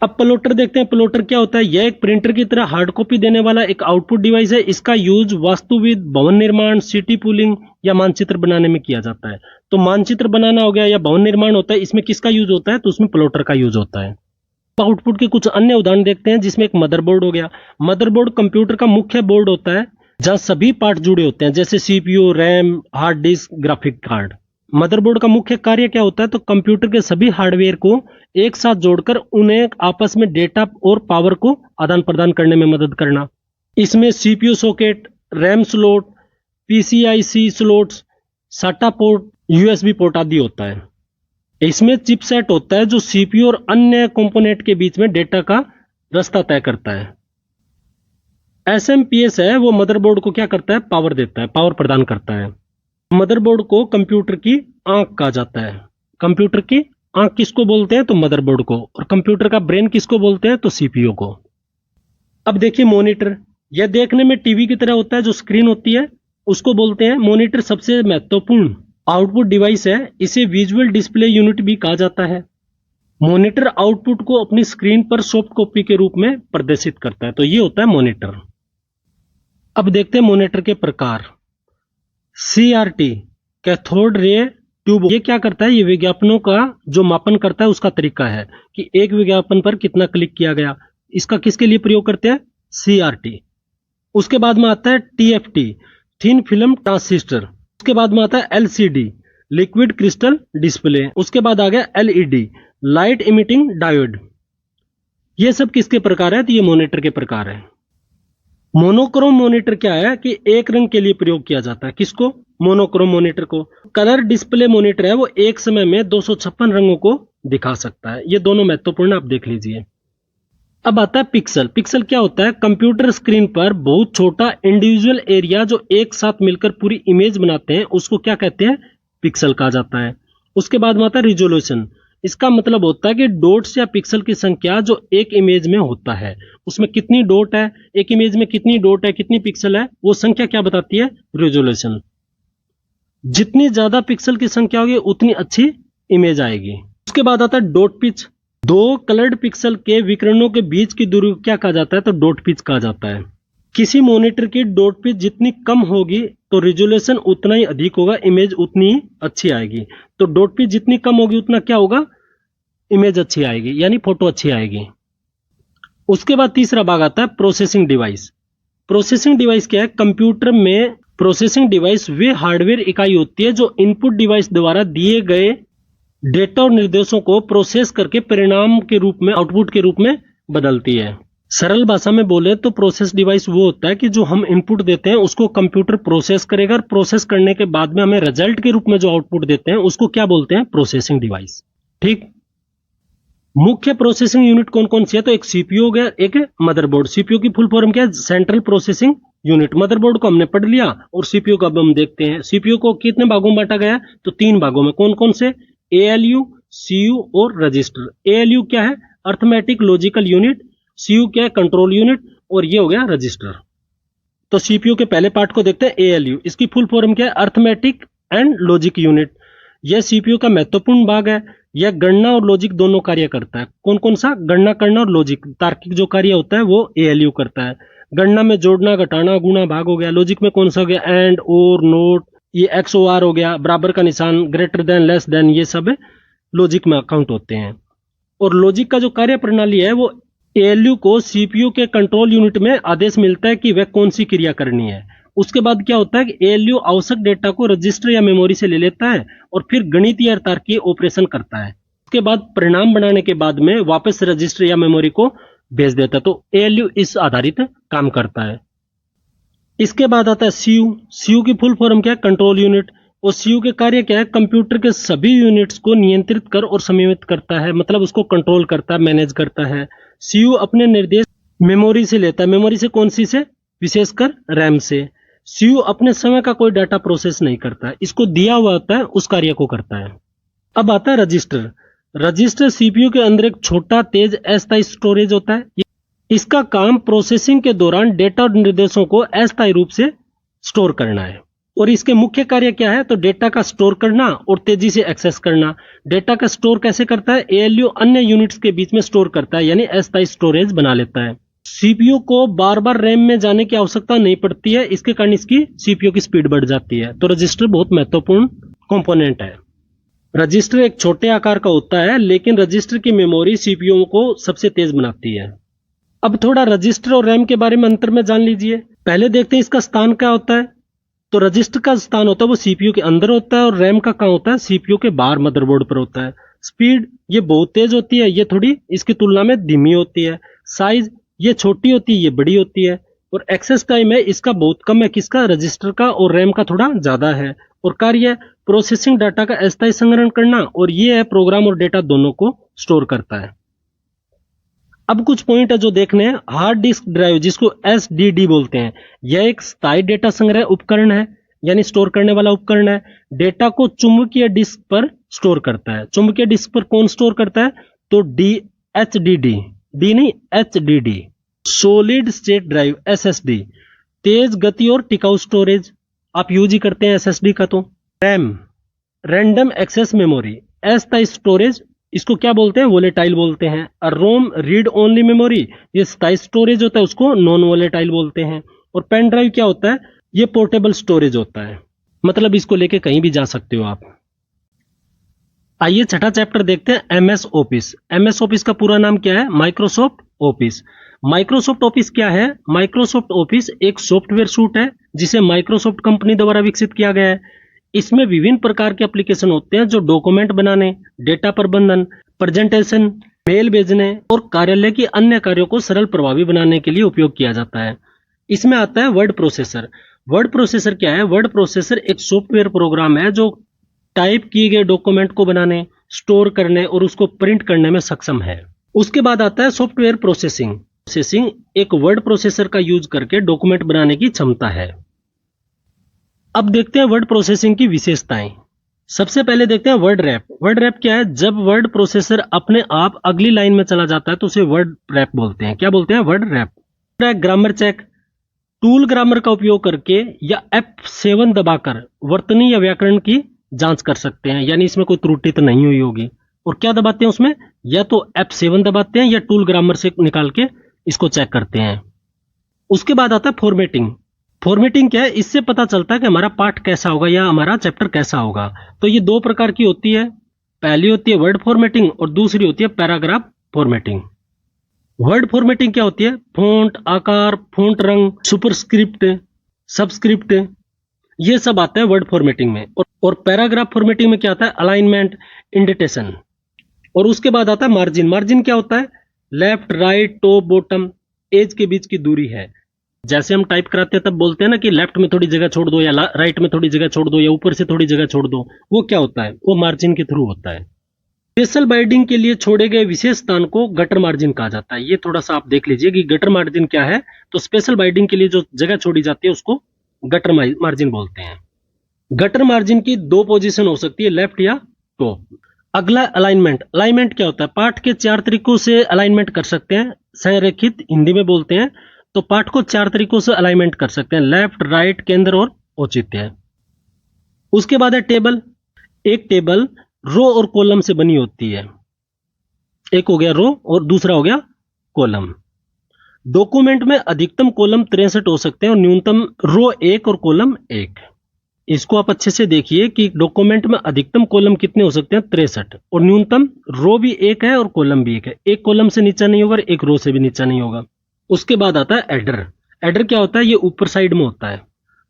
अब प्लॉटर देखते हैं। प्लॉटर क्या होता है? यह एक प्रिंटर की तरह हार्ड कॉपी देने वाला एक आउटपुट डिवाइस है। इसका यूज वास्तुविद, भवन निर्माण, सिटी पुलिंग या मानचित्र बनाने में किया जाता है। तो मानचित्र बनाना हो गया या भवन निर्माण होता है, इसमें किसका यूज होता है? तो उसमें प्लॉटर का यूज होता है। आउटपुट के कुछ अन्य उदाहरण देखते हैं, जिसमें एक मदरबोर्ड हो गया। मदरबोर्ड कंप्यूटर का मुख्य बोर्ड होता है जहां सभी पार्ट जुड़े होते हैं, जैसे CPU, RAM, hard disk, graphic card. Motherboard का मुख्य कार्य क्या होता है? तो कंप्यूटर के सभी हार्डवेयर को एक साथ जोड़कर उन्हें आपस में डेटा और पावर को आदान प्रदान करने में मदद करना। इसमें CPU socket, RAM slot, PCIC slots, SATA port, USB port आदि होता है। इसमें चिपसेट होता है जो सीपीयू और अन्य कंपोनेंट के बीच में डेटा का रास्ता तय करता है। एसएमपीएस है वो मदरबोर्ड को क्या करता है? पावर देता है, पावर प्रदान करता है। मदरबोर्ड को कंप्यूटर की आंख कहा जाता है। कंप्यूटर की आंख किसको बोलते हैं? तो मदरबोर्ड को। और कंप्यूटर का ब्रेन किसको बोलते हैं? तो सीपीयू को। अब देखिए मॉनिटर। यह देखने में टीवी की तरह होता है, जो स्क्रीन होती है उसको बोलते हैं मॉनिटर। सबसे महत्वपूर्ण आउटपुट डिवाइस है। इसे विजुअल डिस्प्ले यूनिट भी कहा जाता है। मॉनिटर आउटपुट को अपनी स्क्रीन पर सॉफ्ट कॉपी के रूप में प्रदर्शित करता है। तो ये होता है मॉनिटर। अब देखते हैं मॉनिटर के प्रकार। सीआरटी, कैथोड रे ट्यूब, ये क्या करता है? ये विज्ञापनों का जो मापन करता है उसका तरीका है कि एक विज्ञापन पर कितना क्लिक किया गया। इसका किसके लिए प्रयोग करते हैं? सीआरटी। उसके बाद में आता है टीएफटी, थिन फिल्म ट्रांजिस्टर। उसके बाद में आता है एलसीडी, लिक्विड क्रिस्टल डिस्प्ले। उसके बाद आ गया एलईडी, लाइट इमिटिंग डायोड। ये सब किसके प्रकार है? तो ये मॉनिटर के प्रकार है। मोनोक्रोम मॉनिटर क्या है? कि एक रंग के लिए प्रयोग किया जाता है। किसको? मोनोक्रोम मॉनिटर को। कलर डिस्प्ले मॉनिटर है वो एक समय में 256 रंगों को दिखा सकता है। ये दोनों महत्वपूर्ण आप देख लीजिए। अब आता है पिक्सल। पिक्सल क्या होता है? कंप्यूटर स्क्रीन पर बहुत छोटा इंडिविजुअल एरिया जो एक साथ मिलकर पूरी इमेज बनाते हैं उसको क्या कहते हैं? पिक्सल कहा जाता है। उसके बाद में आता है रिजोल्यूशन। इसका मतलब होता है कि डॉट्स या पिक्सल की संख्या जो एक इमेज में होता है उसमें कितनी डॉट है, एक इमेज में कितनी डॉट है, कितनी पिक्सल है, वो संख्या क्या बताती है? रिजोल्यूशन। जितनी ज्यादा पिक्सल की संख्या होगी उतनी अच्छी इमेज आएगी। उसके बाद आता है डॉट पिच। दो कलर्ड पिक्सल के विकिरणों के बीच की दूरी को क्या कहा जाता है? तो डॉट पिच कहा जाता है। किसी मॉनिटर की डॉट पिच जितनी कम होगी तो रिजोल्यूशन उतना ही अधिक होगा, इमेज उतनी ही अच्छी आएगी। तो डॉट पिच जितनी कम होगी उतना क्या होगा? इमेज अच्छी आएगी, यानी फोटो अच्छी आएगी। उसके बाद तीसरा भाग आता है प्रोसेसिंग डिवाइस। प्रोसेसिंग डिवाइस क्या है? कंप्यूटर में प्रोसेसिंग डिवाइस वे हार्डवेयर इकाई होती है जो इनपुट डिवाइस द्वारा दिए गए डेटा और निर्देशों को प्रोसेस करके परिणाम के रूप में, आउटपुट के रूप में बदलती है। सरल भाषा में बोले तो प्रोसेस डिवाइस वो होता है कि जो हम इनपुट देते हैं उसको कंप्यूटर प्रोसेस करेगा, और प्रोसेस करने के बाद में हमें रिजल्ट के रूप में जो आउटपुट देते हैं उसको क्या बोलते हैं? Processing device. ठीक। मुख्य प्रोसेसिंग यूनिट कौन कौन सी है? तो एक सीपीयू हो गया, एक मदरबोर्ड। सीपीयू की फुल फॉर्म क्या है? Central processing unit. मदरबोर्ड को हमने पढ़ लिया, और सीपीयू को अब हम देखते हैं। सीपीयू को कितने भागों में बांटा गया है? तो 3 भागों में। कौन कौन से? एएलयू, सीयू और रजिस्टर। एएलयू क्या है? Arithmetic logical unit. सीयू क्या है? Control unit. और ये हो गया रजिस्टर। तो सीपीयू के पहले पार्ट को देखते हैं, एएलयू। इसकी फुल फॉर्म क्या है? Arithmetic and logic unit. यह सीपीयू का महत्वपूर्ण भाग है। यह गणना और लॉजिक दोनों कार्य करता है। कौन कौन सा? गणना करना और लॉजिक, तार्किक जो कार्य होता है वो एएलयू करता है। गणना में जोड़ना, घटाना, गुणा, भाग हो गया। लॉजिक में कौन सा हो गया? एंड, और, नोट, ये XOR हो गया, बराबर का निशान, ग्रेटर देन, लेस देन, ये सब लॉजिक में अकाउंट होते हैं। और लॉजिक का जो कार्य प्रणाली है वो एएलयू को सीपीयू के कंट्रोल यूनिट में आदेश मिलता है कि वह कौन सी क्रिया करनी है। उसके बाद क्या होता है कि एएलयू आवश्यक डेटा को रजिस्टर या मेमोरी से ले लेता है और फिर गणितीय या तार्किक ऑपरेशन करता है। उसके बाद परिणाम बनाने के बाद में वापस रजिस्टर या मेमोरी को भेज देता है। तो एएलयू इस आधारित काम करता है। इसके बाद आता है सीयू। सीयू की फुल फॉर्म क्या है? Control unit. और सीयू के कार्य क्या है? कंप्यूटर के सभी यूनिट्स को नियंत्रित कर और संयमित करता है, मतलब उसको कंट्रोल करता है, मैनेज करता है। सीयू अपने निर्देश मेमोरी से लेता है। मेमोरी से कौन सी से? विशेषकर रैम से। सीयू अपने समय का कोई डाटा प्रोसेस नहीं करता है, इसको दिया हुआ होता है उस कार्य को करता है। अब आता है रजिस्टर। रजिस्टर सीपीयू के अंदर एक छोटा तेज अस्थायी स्टोरेज होता है। इसका काम प्रोसेसिंग के दौरान डेटा और निर्देशों को अस्थायी रूप से स्टोर करना है। और इसके मुख्य कार्य क्या है? तो डेटा का स्टोर करना और तेजी से एक्सेस करना। डेटा का स्टोर कैसे करता है? एएलयू अन्य यूनिट्स के बीच में स्टोर करता है, यानी अस्थायी स्टोरेज बना लेता है। सीपीयू को बार बार रैम में जाने की आवश्यकता नहीं पड़ती है, इसके कारण इसकी सीपीयू की स्पीड बढ़ जाती है। तो रजिस्टर बहुत महत्वपूर्ण कंपोनेंट है। रजिस्टर एक छोटे आकार का होता है, लेकिन रजिस्टर की मेमोरी सीपीयू को सबसे तेज बनाती है। अब थोड़ा रजिस्टर और रैम के बारे में अंतर में जान लीजिए। पहले देखते हैं इसका स्थान क्या होता है। तो रजिस्टर का स्थान होता है वो सीपीयू के अंदर होता है, और रैम का कहाँ होता है? सीपीयू के बाहर मदरबोर्ड पर होता है। स्पीड ये बहुत तेज होती है, ये थोड़ी इसकी तुलना में धीमी होती है। साइज ये छोटी होती है, ये बड़ी होती है। और एक्सेस टाइम है इसका बहुत कम है, किसका? रजिस्टर का। और रैम का थोड़ा ज्यादा है। और कार्य प्रोसेसिंग डाटा का अस्थायी संग्रहण करना, और ये है प्रोग्राम और डेटा दोनों को स्टोर करता है। अब कुछ पॉइंट है जो देखने हैं। हार्ड डिस्क ड्राइव, जिसको एसडीडी बोलते हैं, यह एक स्थायी डेटा संग्रह उपकरण है, यानी स्टोर करने वाला उपकरण है। डेटा को चुंबकीय डिस्क पर स्टोर करता है। चुंबकीय डिस्क पर कौन स्टोर करता है? तो एचडीडी, डी नहीं, HDD. Solid state drive, SSD, तेज गति और टिकाऊ स्टोरेज, आप यूज ही करते हैं एसएसडी का। तो रैम, रैंडम एक्सेस मेमोरी, अस्थायी स्टोरेज, इसको क्या बोलते हैं? वोलेटाइल बोलते हैं। और रोम, रीड ओनली मेमोरी, ये स्थायी स्टोरेज होता है, उसको नॉन वोलेटाइल बोलते हैं। और पेन ड्राइव क्या होता है? ये पोर्टेबल स्टोरेज होता है, मतलब इसको लेके कहीं भी जा सकते हो आप। आइए छठा चैप्टर देखते हैं, एमएस ऑफिस। एमएस ऑफिस का पूरा नाम क्या है? Microsoft office. माइक्रोसॉफ्ट ऑफिस क्या है? माइक्रोसॉफ्ट ऑफिस एक सॉफ्टवेयर सूट है जिसे माइक्रोसॉफ्ट कंपनी द्वारा विकसित किया गया है। इसमें विभिन्न प्रकार के एप्लीकेशन होते हैं जो डॉक्यूमेंट बनाने, डेटा प्रबंधन, प्रेजेंटेशन, मेल भेजने और कार्यालय की अन्य कार्यों को सरल प्रभावी बनाने के लिए उपयोग किया जाता है। इसमें आता है वर्ड प्रोसेसर। वर्ड प्रोसेसर क्या है? वर्ड प्रोसेसर एक सॉफ्टवेयर प्रोग्राम है जो टाइप किए गए डॉक्यूमेंट को बनाने, स्टोर करने और उसको प्रिंट करने में सक्षम है। उसके बाद आता है सॉफ्टवेयर प्रोसेसिंग। प्रोसेसिंग एक वर्ड प्रोसेसर का यूज करके डॉक्यूमेंट बनाने की क्षमता है। अब देखते हैं वर्ड प्रोसेसिंग की विशेषताएं। सबसे पहले देखते हैं वर्ड रैप। वर्ड रैप क्या है? जब वर्ड प्रोसेसर अपने आप अगली लाइन में चला जाता है तो उसे वर्ड रैप बोलते हैं। क्या बोलते हैं? Word wrap. Grammar check, tool grammar का उपयोग करके या F7 दबाकर वर्तनी या व्याकरण की जांच कर सकते हैं, यानी इसमें कोई त्रुटि तो नहीं हुई होगी। और क्या दबाते हैं उसमें? या तो F7 दबाते हैं या टूल ग्रामर से निकाल के इसको चेक करते हैं। उसके बाद आता है फॉर्मेटिंग। फॉर्मेटिंग क्या है? इससे पता चलता है कि हमारा पाठ कैसा होगा या हमारा चैप्टर कैसा होगा। तो ये दो प्रकार की होती है। पहली होती है वर्ड फॉर्मेटिंग और दूसरी होती है पैराग्राफ फॉर्मेटिंग। वर्ड फॉर्मेटिंग क्या होती है? फॉन्ट आकार, फॉन्ट रंग, सुपरस्क्रिप्ट, सबस्क्रिप्ट, ये सब आता है वर्ड फॉर्मेटिंग में। और पैराग्राफ फॉर्मेटिंग में क्या आता है? Alignment, indentation. और उसके बाद आता है मार्जिन। मार्जिन क्या होता है? Left, right, top, bottom, edge के बीच की दूरी है। जैसे हम टाइप कराते हैं तब बोलते हैं ना कि लेफ्ट में थोड़ी जगह छोड़ दो, या राइट में थोड़ी जगह छोड़ दो, या ऊपर से थोड़ी जगह छोड़ दो। वो क्या होता है? वो मार्जिन के थ्रू होता है। स्पेशल बाइंडिंग के लिए छोड़े गए विशेष स्थान को गटर मार्जिन कहा जाता है। ये थोड़ा सा आप देख लीजिए कि गटर मार्जिन क्या है। तो स्पेशल बाइंडिंग के लिए जो जगह छोड़ी जाती है उसको गटर मार्जिन बोलते हैं। गटर मार्जिन की दो पोजीशन हो सकती है, लेफ्ट या टॉप। अगला अलाइनमेंट। अलाइनमेंट क्या होता है? पाठ के चार तरीकों से अलाइनमेंट कर सकते हैं। संरेखित हिंदी में बोलते हैं। तो पाठ को चार तरीकों से अलाइनमेंट कर सकते हैं, लेफ्ट, राइट, केंद्र और औचित्य। उसके बाद है टेबल। एक टेबल रो और कॉलम से बनी होती है। एक हो गया रो और दूसरा हो गया कॉलम। डॉक्यूमेंट में अधिकतम कॉलम 63 हो सकते हैं और न्यूनतम रो 1 और कॉलम 1। इसको आप अच्छे से देखिए कि डॉक्यूमेंट में अधिकतम कॉलम कितने हो सकते हैं? 63। और न्यूनतम रो भी 1 है और कॉलम भी 1 है। एक कॉलम से नीचा नहीं होगा, एक रो से भी नीचा नहीं होगा। उसके बाद आता है एडर। एडर क्या होता है? ये ऊपर साइड में होता है।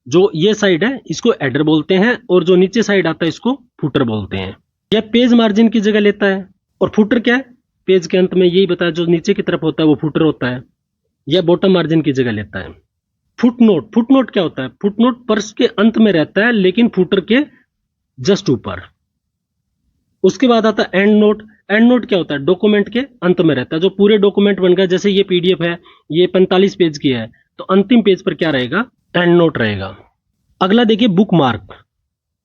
जो ये साइड है इसको एडर बोलते हैं, और जो नीचे साइड आता है इसको फुटर बोलते हैं। यह पेज मार्जिन की जगह लेता है। और फुटर क्या है? पेज के अंत में यही बताया, जो नीचे की तरफ होता है वो फुटर होता है। यह बॉटम मार्जिन की जगह लेता है। Foot note. फुट नोट क्या होता है? फुट नोट पर्स के अंत में रहता है लेकिन फुटर के जस्ट ऊपर। उसके बाद आता है एंड नोट। एंड नोट क्या होता है? डॉक्यूमेंट के अंत में रहता है। जो पूरे डॉक्यूमेंट बन गया, जैसे ये पीडीएफ है, ये 45 पेज की है, तो अंतिम पेज पर क्या रहेगा? एंड नोट रहेगा। अगला देखिए बुक मार्क।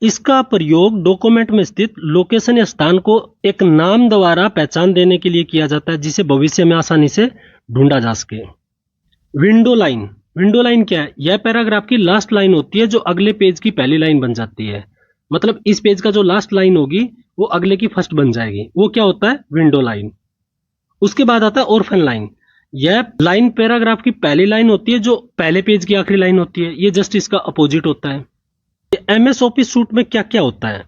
इसका प्रयोग डॉक्यूमेंट में स्थित लोकेशन या स्थान को एक नाम द्वारा पहचान देने के लिए किया जाता है, जिसे भविष्य में आसानी से ढूंढा जा सके। Window line. विंडो लाइन क्या है? यह पैराग्राफ की लास्ट लाइन होती है जो अगले पेज की पहली लाइन बन जाती है। मतलब इस पेज का जो लास्ट लाइन होगी वो अगले की फर्स्ट बन जाएगी। वो क्या होता है? Window line. उसके बाद आता है ऑर्फन लाइन। यह लाइन पैराग्राफ की पहली लाइन होती है जो पहले पेज की आखिरी लाइन होती है। ये जस्ट इसका अपोजिट होता है। एमएस ऑफिस सूट में क्या क्या होता है?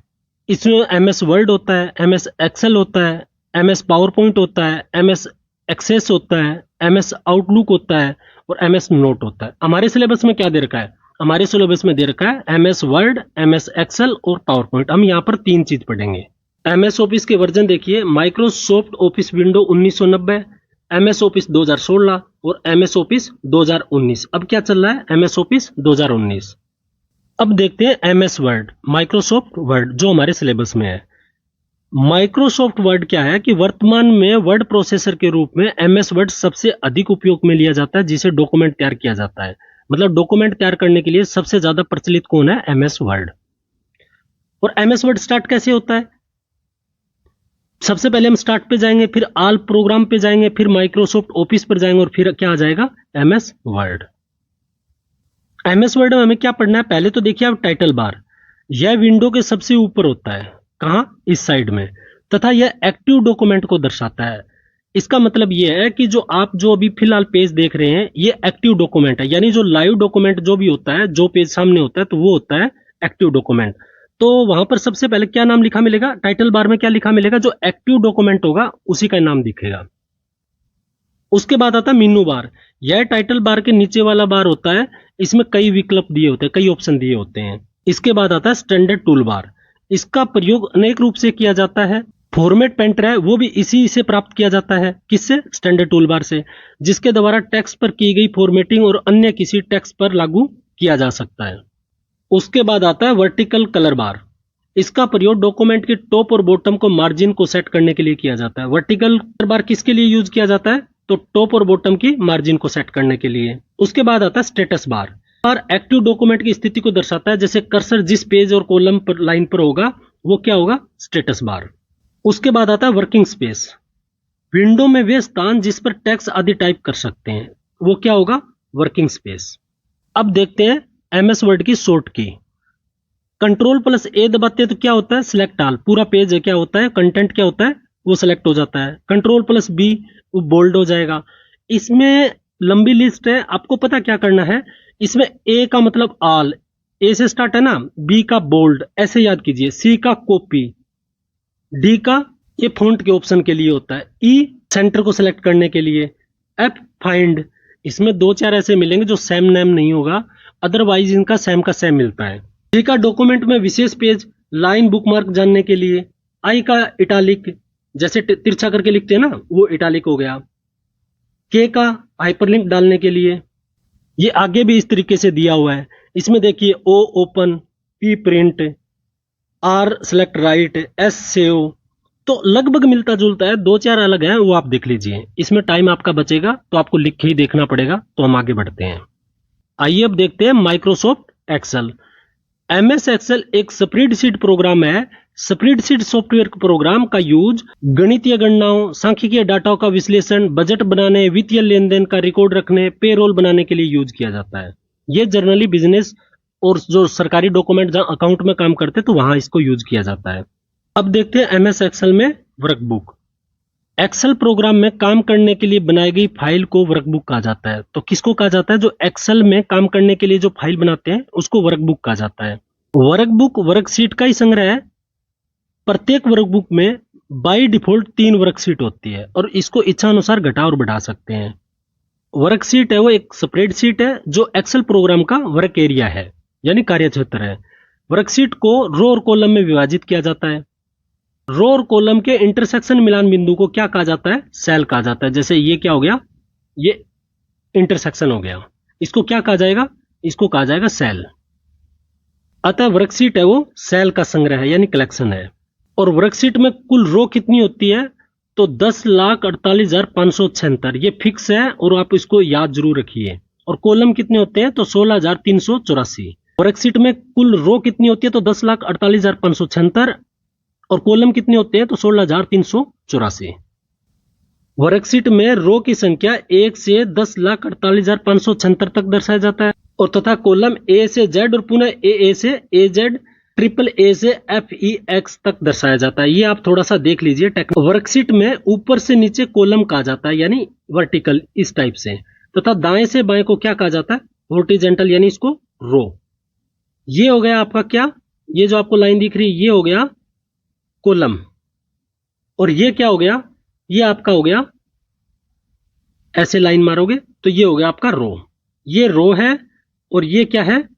इसमें एमएस वर्ड होता है, एमएस एक्सेल होता है, एमएस पावर पॉइंट होता है, एमएस एक्सेस होता है, एमएस आउटलुक होता है और एमएस नोट होता है। हमारे सिलेबस में क्या दे रखा है? हमारे सिलेबस में दे रखा है एमएस वर्ड, एमएस एक्सेल और पावर पॉइंट। हम यहाँ पर 3 चीज पढ़ेंगे। एमएस ऑफिस के वर्जन देखिए, Microsoft office window 1990, MS office 2016 और एमएस ऑफिस 2019। अब क्या चल रहा है? MS office 2019। अब देखते हैं एमएस वर्ड, माइक्रोसॉफ्ट वर्ड, जो हमारे सिलेबस में है। माइक्रोसॉफ्ट वर्ड क्या है कि वर्तमान में वर्ड प्रोसेसर के रूप में एमएस वर्ड सबसे अधिक उपयोग में लिया जाता है, जिसे डॉक्यूमेंट तैयार किया जाता है। मतलब डॉक्यूमेंट तैयार करने के लिए सबसे ज्यादा प्रचलित कौन है? MS word. और एमएस वर्ड स्टार्ट कैसे होता है? सबसे पहले हम स्टार्ट पे जाएंगे, फिर ऑल प्रोग्राम पे जाएंगे, फिर माइक्रोसॉफ्ट ऑफिस पर जाएंगे और फिर क्या आ जाएगा? MS Word. एमएस वर्ड में हमें क्या पढ़ना है? पहले तो देखिए आप टाइटल बार। यह विंडो के सबसे ऊपर होता है। कहां? इस साइड में। तथा यह एक्टिव डॉक्यूमेंट को दर्शाता है। इसका मतलब यह है कि जो आप जो अभी फिलहाल पेज देख रहे हैं ये एक्टिव डॉक्यूमेंट है, यानी जो लाइव डॉक्यूमेंट जो भी होता है, जो पेज सामने होता है, तो वो होता है एक्टिव डॉक्यूमेंट। तो वहां पर सबसे पहले क्या नाम लिखा मिलेगा? टाइटल बार में क्या लिखा मिलेगा? जो एक्टिव डॉक्यूमेंट होगा उसी का नाम दिखेगा। उसके बाद आता है मेनू बार। यह टाइटल बार के नीचे वाला बार होता है। इसमें कई विकल्प दिए होते हैं, कई ऑप्शन दिए होते हैं। इसके बाद आता है स्टैंडर्ड टूल बार। इसका प्रयोग अनेक रूप से किया जाता है। फॉर्मेट पेंटर है वो भी इसी से प्राप्त किया जाता है। किससे? स्टैंडर्ड टूल बार से, जिसके द्वारा टेक्स्ट पर की गई फॉर्मेटिंग और अन्य किसी टेक्स्ट पर लागू किया जा सकता है। उसके बाद आता है वर्टिकल कलर बार। इसका प्रयोग डॉक्यूमेंट के टॉप और बॉटम को मार्जिन को सेट करने के लिए किया जाता है। वर्टिकल कलर बार किसके लिए यूज किया जाता है? तो टॉप और बॉटम की मार्जिन को सेट करने के लिए। उसके बाद आता है स्टेटस बार। और एक्टिव डॉक्यूमेंट की स्थिति को दर्शाता है। जैसे कर्सर जिस पेज और कॉलम पर लाइन पर होगा वो क्या होगा? Status bar. उसके बाद आता है वर्किंग स्पेस। विंडो में वे स्थान जिस पर टेक्स्ट आदि टाइप कर सकते हैं वो क्या होगा? Working space. अब देखते हैं एमएस वर्ड की शॉर्ट की। कंट्रोल+A दबाते हैं तो क्या होता है? Select all. पूरा पेज क्या होता है? कंटेंट क्या होता है? वो सिलेक्ट हो जाता है। कंट्रोल+B वो बोल्ड हो जाएगा। इसमें लंबी लिस्ट है, आपको पता क्या करना है? इसमें ए का मतलब ऑल, ए से स्टार्ट है ना, बी का बोल्ड ऐसे याद कीजिए, सी का कॉपी, डी का ये फॉन्ट के ऑप्शन के लिए होता है, ई सेंटर को सिलेक्ट करने के लिए, एफ फाइंड, इसमें 2-4 ऐसे मिलेंगे जो सेम नेम नहीं होगा, अदरवाइज इनका सेम का सेम मिलता है। जी का डॉक्यूमेंट में विशेष पेज लाइन बुकमार्क जानने के लिए, आई का इटालिक जैसे तिरछा करके लिखते हैं ना, वो इटालिक हो गया। के का हाइपरलिंक डालने के लिए, ये आगे भी इस तरीके से दिया हुआ है। इसमें देखिए O open, P print, R select right, S save, तो लगभग मिलता जुलता है, 2-4 अलग है, वो आप देख लीजिए। इसमें टाइम आपका बचेगा तो आपको लिख के ही देखना पड़ेगा। तो हम आगे बढ़ते हैं। आइए अब देखते हैं माइक्रोसॉफ्ट एक्सेल। एमएस एक्सेल एक स्प्रेडशीट प्रोग्राम है। स्प्रेडशीट सॉफ्टवेयर प्रोग्राम का यूज गणितीय गणनाओं, सांख्यिकीय डाटा का विश्लेषण, बजट बनाने, वित्तीय लेन देन का रिकॉर्ड रखने, पेरोल बनाने के लिए यूज किया जाता है। ये जनरली बिजनेस और जो सरकारी डॉक्यूमेंट जहां अकाउंट में काम करते हैं तो वहां इसको यूज किया जाता है। अब देखते हैं एमएस एक्सेल में वर्कबुक। एक्सेल प्रोग्राम में काम करने के लिए बनाई गई फाइल को वर्कबुक कहा जाता है। तो किसको कहा जाता है? जो एक्सेल में काम करने के लिए जो फाइल बनाते हैं उसको वर्कबुक कहा जाता है। वर्कबुक वर्कशीट का ही संग्रह है। प्रत्येक वर्कबुक में बाय डिफॉल्ट 3 वर्कशीट होती है और इसको इच्छा अनुसार घटा और बढ़ा सकते हैं। वर्कशीट है वो एक स्प्रेडशीट है जो एक्सेल प्रोग्राम का वर्क एरिया है, यानी कार्यक्षेत्र है। वर्कशीट को रो और कॉलम में विभाजित किया जाता है। रो और कॉलम के इंटरसेक्शन मिलान बिंदु को क्या कहा जाता है? सेल कहा जाता है। जैसे ये क्या हो गया? ये इंटरसेक्शन हो गया। इसको क्या कहा जाएगा? इसको कहा जाएगा सेल। अतः वर्कशीट है वो सेल का संग्रह है, यानी कलेक्शन है। और वर्कशीट में कुल रो कितनी होती है? तो 10,48,576, ये फिक्स है और आप इसको याद जरूर रखिए। और कॉलम कितने होते हैं? तो 16,384। वर्कशीट में कुल रो कितनी होती है? तो 10,48,576 और कॉलम कितने होते हैं? तो 16,384। वर्कशीट में रो की संख्या 1 से 10,48,576 तक दर्शाया जाता है और तथा कॉलम ए से जेड और पुनः ए से ए जेड, ट्रिपल ए से एफ ई एक्स तक दर्शाया जाता है। ये आप थोड़ा सा देख लीजिए। वर्कशीट में ऊपर से नीचे कॉलम कहा जाता है, यानी वर्टिकल इस टाइप से, तथा दाएं से बाएं को क्या कहा जाता है? हॉरिजॉन्टल, यानी इसको रो। ये हो गया आपका क्या? ये जो आपको लाइन दिख रही है ये हो गया कॉलम। और ये क्या हो गया? ये आपका हो गया, ऐसे लाइन मारोगे तो ये हो गया आपका रो। ये रो है और ये क्या है?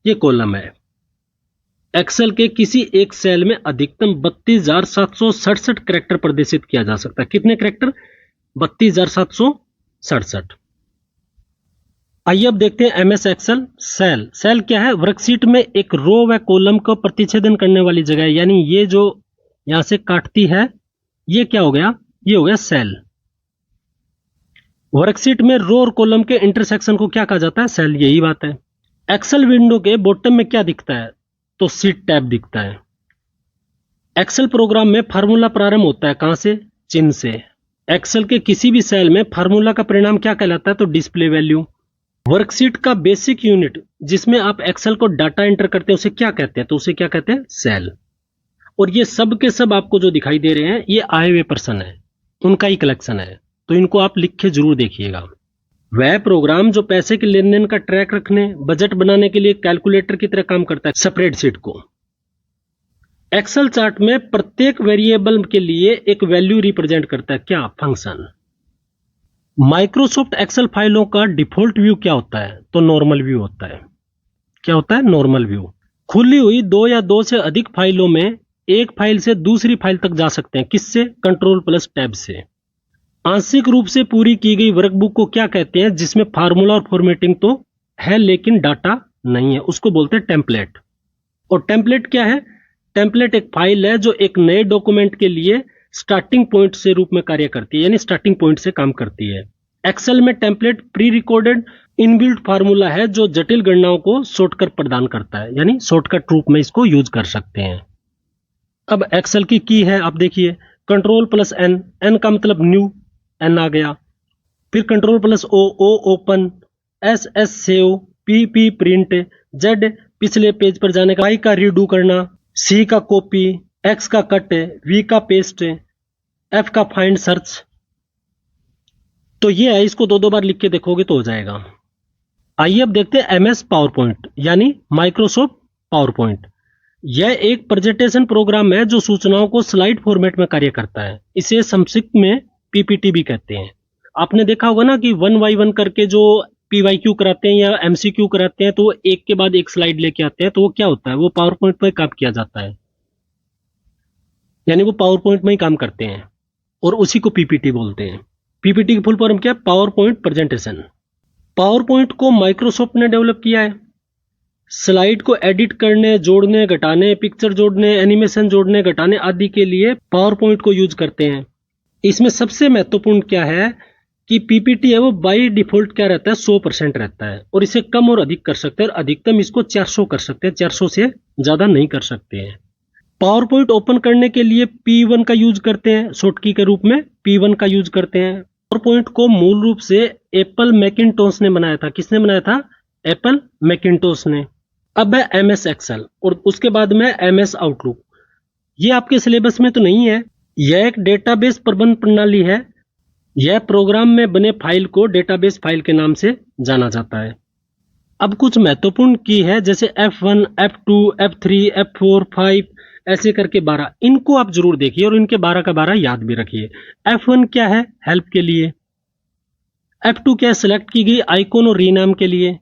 ये कॉलम है। एक्सेल के किसी एक सेल में अधिकतम 32,767 कैरेक्टर प्रदर्शित किया जा सकता है। कितने कैरेक्टर? 32,767। आइए अब देखते हैं एमएस एक्सेल सेल। सेल क्या है? वर्कशीट में एक रो व कॉलम को प्रतिच्छेदन करने वाली जगह है, यानी ये जो यहां से काटती है ये क्या हो गया? ये हो गया सेल। वर्कशीट में रो और कॉलम के इंटरसेक्शन को क्या कहा जाता है? सेल। यही बात है। एक्सेल विंडो के बॉटम में क्या दिखता है? तो शीट टैब दिखता है। एक्सेल प्रोग्राम में फार्मूला प्रारंभ होता है कहां से? चिन्ह से। एक्सेल के किसी भी सेल में फार्मूला का परिणाम क्या कहलाता है? तो डिस्प्ले वैल्यू। वर्कशीट का बेसिक यूनिट जिसमें आप एक्सेल को डाटा एंटर करते हैं उसे क्या कहते हैं? तो उसे क्या कहते हैं? सेल। और ये सब के सब आपको जो दिखाई दे रहे हैं ये आए हुए पर्सन है, उनका ही कलेक्शन है, तो इनको आप लिख के जरूर देखिएगा। वह प्रोग्राम जो पैसे के लेन देन का ट्रैक रखने, बजट बनाने के लिए कैलकुलेटर की तरह काम करता है स्प्रेडशीट को। एक्सेल चार्ट में प्रत्येक वेरिएबल के लिए एक वैल्यू रिप्रेजेंट करता है, क्या? फंक्शन। माइक्रोसॉफ्ट एक्सेल फाइलों का डिफॉल्ट व्यू क्या होता है? तो नॉर्मल व्यू होता है। क्या होता है? Normal view. खुली हुई 2 या 2 से अधिक फाइलों में एक फाइल से दूसरी फाइल तक जा सकते हैं। किससे? कंट्रोल+टैब से। आंशिक रूप से पूरी की गई वर्कबुक को क्या कहते हैं? जिसमें फार्मूला और फॉर्मेटिंग तो है लेकिन डाटा नहीं है, उसको बोलते हैं टेम्पलेट। और टेम्पलेट क्या है? टेम्पलेट एक फाइल है जो एक नए डॉक्यूमेंट के लिए स्टार्टिंग पॉइंट से रूप में कार्य करती है, यानी स्टार्टिंग पॉइंट से काम करती है। एक्सेल में template pre recorded inbuilt formula है जो जटिल गणनाओं को शॉर्टकट प्रदान करता है, यानी शॉर्टकट रूप में इसको यूज कर सकते हैं। अब एक्सेल की है, आप देखिए कंट्रोल+N, N का मतलब न्यू, N आ गया। फिर कंट्रोल+O, O open, S save, P print, Z पिछले पेज पर जाने का, I का रीडू करना, C का कॉपी, X का कट, V का पेस्ट, F का फाइंड सर्च। तो ये है, इसको 2-2 बार लिख के देखोगे तो हो जाएगा। आइए अब देखते हैं MS पावर पॉइंट, यानी माइक्रोसॉफ्ट पावर पॉइंट। यह एक प्रेजेंटेशन प्रोग्राम है जो सूचनाओं को स्लाइड फॉर्मेट में कार्य करता है। इसे संक्षिप्त में PPT भी कहते हैं। आपने देखा होगा ना कि 1 by 1 करके जो PYQ कराते हैं या MCQ कराते हैं तो वो एक के बाद एक स्लाइड लेके आते हैं, तो वो क्या होता है, वो पावर पॉइंट में काम किया जाता है, यानी वो पावर पॉइंट में ही काम करते हैं और उसी को PPT बोलते हैं। PPT की फुल फॉर्म क्या है? Power point presentation. Power point को माइक्रोसॉफ्ट ने डेवलप किया है। स्लाइड को एडिट करने, जोड़ने, घटाने, पिक्चर जोड़ने, एनिमेशन जोड़ने, घटाने आदि के लिए पावर पॉइंट को यूज करते हैं। इसमें सबसे महत्वपूर्ण क्या है कि PPT है वो बाय डिफॉल्ट क्या रहता है, 100% रहता है, और इसे कम और अधिक कर सकते हैं, और अधिकतम इसको 400 कर सकते हैं, 400 से ज्यादा नहीं कर सकते हैं। पावर पॉइंट ओपन करने के लिए P1 का यूज करते हैं, शॉर्ट की के रूप में P1 का यूज करते हैं। पावर पॉइंट को मूल रूप से एप्पल मैकिन्टोश ने बनाया था। किसने बनाया था? एप्पल मैकिन्टोश ने। अब है MS एक्सेल और उसके बाद में MS आउटलुक। ये आपके सिलेबस में तो नहीं है। यह एक डेटाबेस प्रबंध प्रणाली है। यह प्रोग्राम में बने फाइल को डेटाबेस फाइल के नाम से जाना जाता है। अब कुछ महत्वपूर्ण की है, जैसे F1, F2, F3, F4, 5 ऐसे करके 12, इनको आप जरूर देखिए और इनके 12 का 12 याद भी रखिए। F1 क्या है? हेल्प के लिए। F2 क्या है? सिलेक्ट की गई आइकॉन और रीनाम के लिए।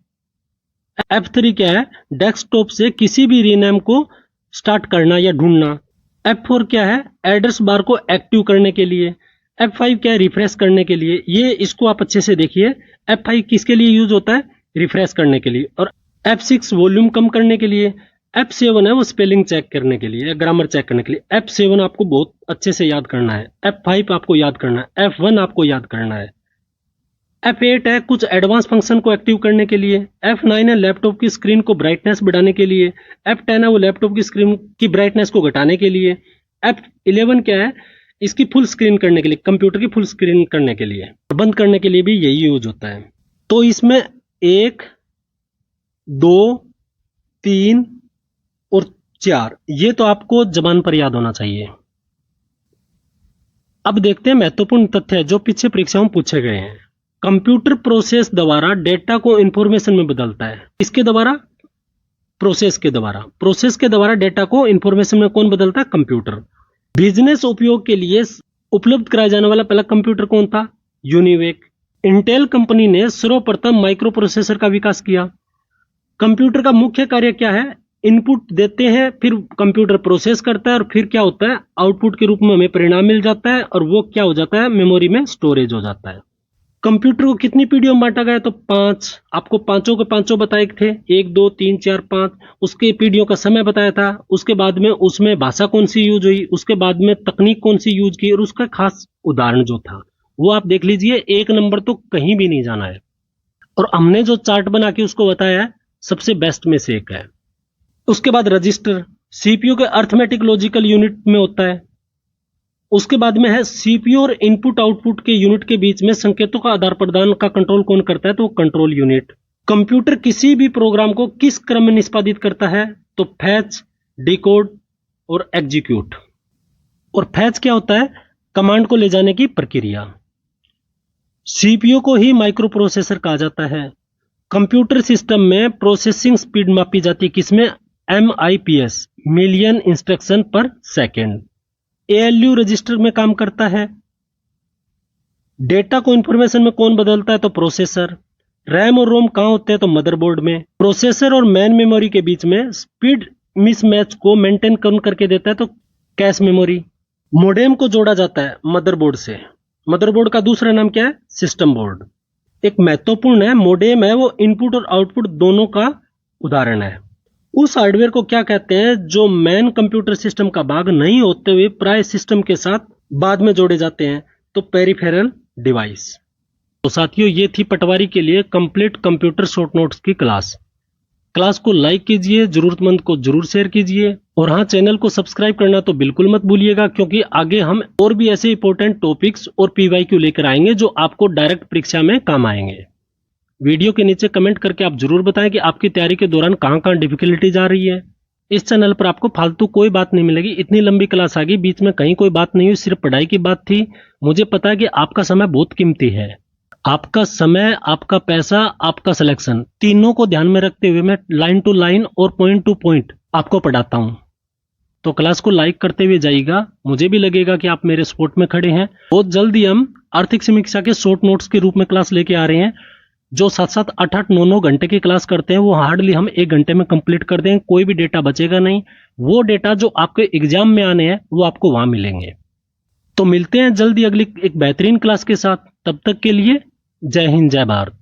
F3 क्या है? डेस्कटॉप से किसी भी रीनेम को स्टार्ट करना या ढूंढना। F4 क्या है? एड्रेस बार को एक्टिव करने के लिए। F5 क्या है? रिफ्रेश करने के लिए। ये इसको आप अच्छे से देखिए। F5 किसके लिए यूज होता है? रिफ्रेश करने के लिए। और F6 वॉल्यूम कम करने के लिए। F7 है वो स्पेलिंग चेक करने के लिए, ग्रामर चेक करने के लिए। F7 आपको बहुत अच्छे से याद करना है। F5 आपको याद करना है। F1 आपको याद करना है। F8 है कुछ एडवांस फंक्शन को एक्टिव करने के लिए। F9 है लैपटॉप की स्क्रीन को ब्राइटनेस बढ़ाने के लिए। F10 है वो लैपटॉप की स्क्रीन की ब्राइटनेस को घटाने के लिए। F11 क्या है? इसकी फुल स्क्रीन करने के लिए, कंप्यूटर की फुल स्क्रीन करने के लिए। बंद करने के लिए भी यही यूज होता है। तो इसमें 1, 2, 3 और 4 ये तो आपको जबान पर याद होना चाहिए। अब देखते हैं महत्वपूर्ण तथ्य जो पीछे परीक्षाओं में पूछे गए हैं। कंप्यूटर प्रोसेस द्वारा डेटा को इंफॉर्मेशन में बदलता है। इसके द्वारा? प्रोसेस के द्वारा। प्रोसेस के द्वारा डेटा को इंफॉर्मेशन में कौन बदलता है? कंप्यूटर। बिजनेस उपयोग के लिए उपलब्ध कराया जाने वाला पहला कंप्यूटर कौन था? यूनिवेक। इंटेल कंपनी ने सर्वप्रथम माइक्रो प्रोसेसर का विकास किया। कंप्यूटर का मुख्य कार्य क्या है? इनपुट देते हैं, फिर कंप्यूटर प्रोसेस करता है और फिर क्या होता है? आउटपुट के रूप में हमें परिणाम मिल जाता है और वो क्या हो जाता है? मेमोरी में स्टोरेज हो जाता है। कंप्यूटर को कितनी पीढ़ियों में बांटा गया? तो 5। आपको पांचों के पांचों बताए थे, 1, 2, 3, 4, 5। उसके पीढ़ियों का समय बताया था। उसके बाद में उसमें भाषा कौन सी यूज हुई, उसके बाद में तकनीक कौन सी यूज की, और उसका खास उदाहरण जो था वो आप देख लीजिए। 1 नंबर तो कहीं भी नहीं जाना है। और हमने जो चार्ट बना के उसको बताया है, सबसे बेस्ट में से एक है। उसके बाद रजिस्टर CPU के अर्थमेटिक लॉजिकल यूनिट में होता है। उसके बाद में है CPU और इनपुट आउटपुट के यूनिट के बीच में संकेतों का आदान प्रदान का कंट्रोल कौन करता है? तो कंट्रोल यूनिट। कंप्यूटर किसी भी प्रोग्राम को किस क्रम में निष्पादित करता है? तो फैच, डिकोड और एग्जीक्यूट। और फैच क्या होता है? कमांड को ले जाने की प्रक्रिया। CPU को ही माइक्रो प्रोसेसर कहा जाता है। कंप्यूटर सिस्टम में प्रोसेसिंग स्पीड मापी जाती है किसमें? MIPS, मिलियन इंस्ट्रक्शन पर सेकेंड। ALU रजिस्टर में काम करता है। डेटा को इंफॉर्मेशन में कौन बदलता है? तो प्रोसेसर। रैम और रोम कहां होते हैं? तो मदरबोर्ड में। प्रोसेसर और मेन मेमोरी के बीच में स्पीड मिसमैच को मेंटेन कौन करके देता है? तो कैश मेमोरी। मोडेम को जोड़ा जाता है मदरबोर्ड से। मदरबोर्ड का दूसरा नाम क्या है? System board. एक महत्वपूर्ण है, मोडेम है वो इनपुट और आउटपुट दोनों का उदाहरण है। उस हार्डवेयर को क्या कहते हैं जो मेन कंप्यूटर सिस्टम का भाग नहीं होते हुए प्राय सिस्टम के साथ बाद में जोड़े जाते हैं? तो पेरिफेरल डिवाइस। तो साथियों, ये थी पटवारी के लिए कंप्लीट कंप्यूटर शॉर्ट नोट्स की क्लास। क्लास को लाइक कीजिए, जरूरतमंद को जरूर शेयर कीजिए, और हाँ, चैनल को सब्सक्राइब करना तो बिल्कुल मत भूलिएगा, क्योंकि आगे हम और भी ऐसे इंपॉर्टेंट टॉपिक्स और PYQ लेकर आएंगे जो आपको डायरेक्ट परीक्षा में काम आएंगे। वीडियो के नीचे कमेंट करके आप जरूर बताएं कि आपकी तैयारी के दौरान कहां कहां डिफिकल्टीज आ रही है। इस चैनल पर आपको फालतू कोई बात नहीं मिलेगी। इतनी लंबी क्लास आ गई, बीच में कहीं कोई बात नहीं हुई, सिर्फ पढ़ाई की बात थी। मुझे पता है कि आपका समय बहुत कीमती है। आपका समय, आपका पैसा, आपका सिलेक्शन, तीनों को ध्यान में रखते हुए मैं लाइन टू लाइन और पॉइंट टू पॉइंट आपको पढ़ाता हूं। तो क्लास को लाइक करते हुए जाइएगा, मुझे भी लगेगा कि आप मेरे सपोर्ट में खड़े हैं। बहुत जल्दी हम आर्थिक समीक्षा के शॉर्ट नोट्स के रूप में क्लास लेके आ रहे हैं। जो 7-7, 8-8, 9-9 घंटे की क्लास करते हैं वो हार्डली हम 1 घंटे में कंप्लीट कर देंगे, कोई भी डेटा बचेगा नहीं। वो डेटा जो आपके एग्जाम में आने हैं वो आपको वहां मिलेंगे। तो मिलते हैं जल्दी अगली एक बेहतरीन क्लास के साथ। तब तक के लिए जय हिंद, जय भारत।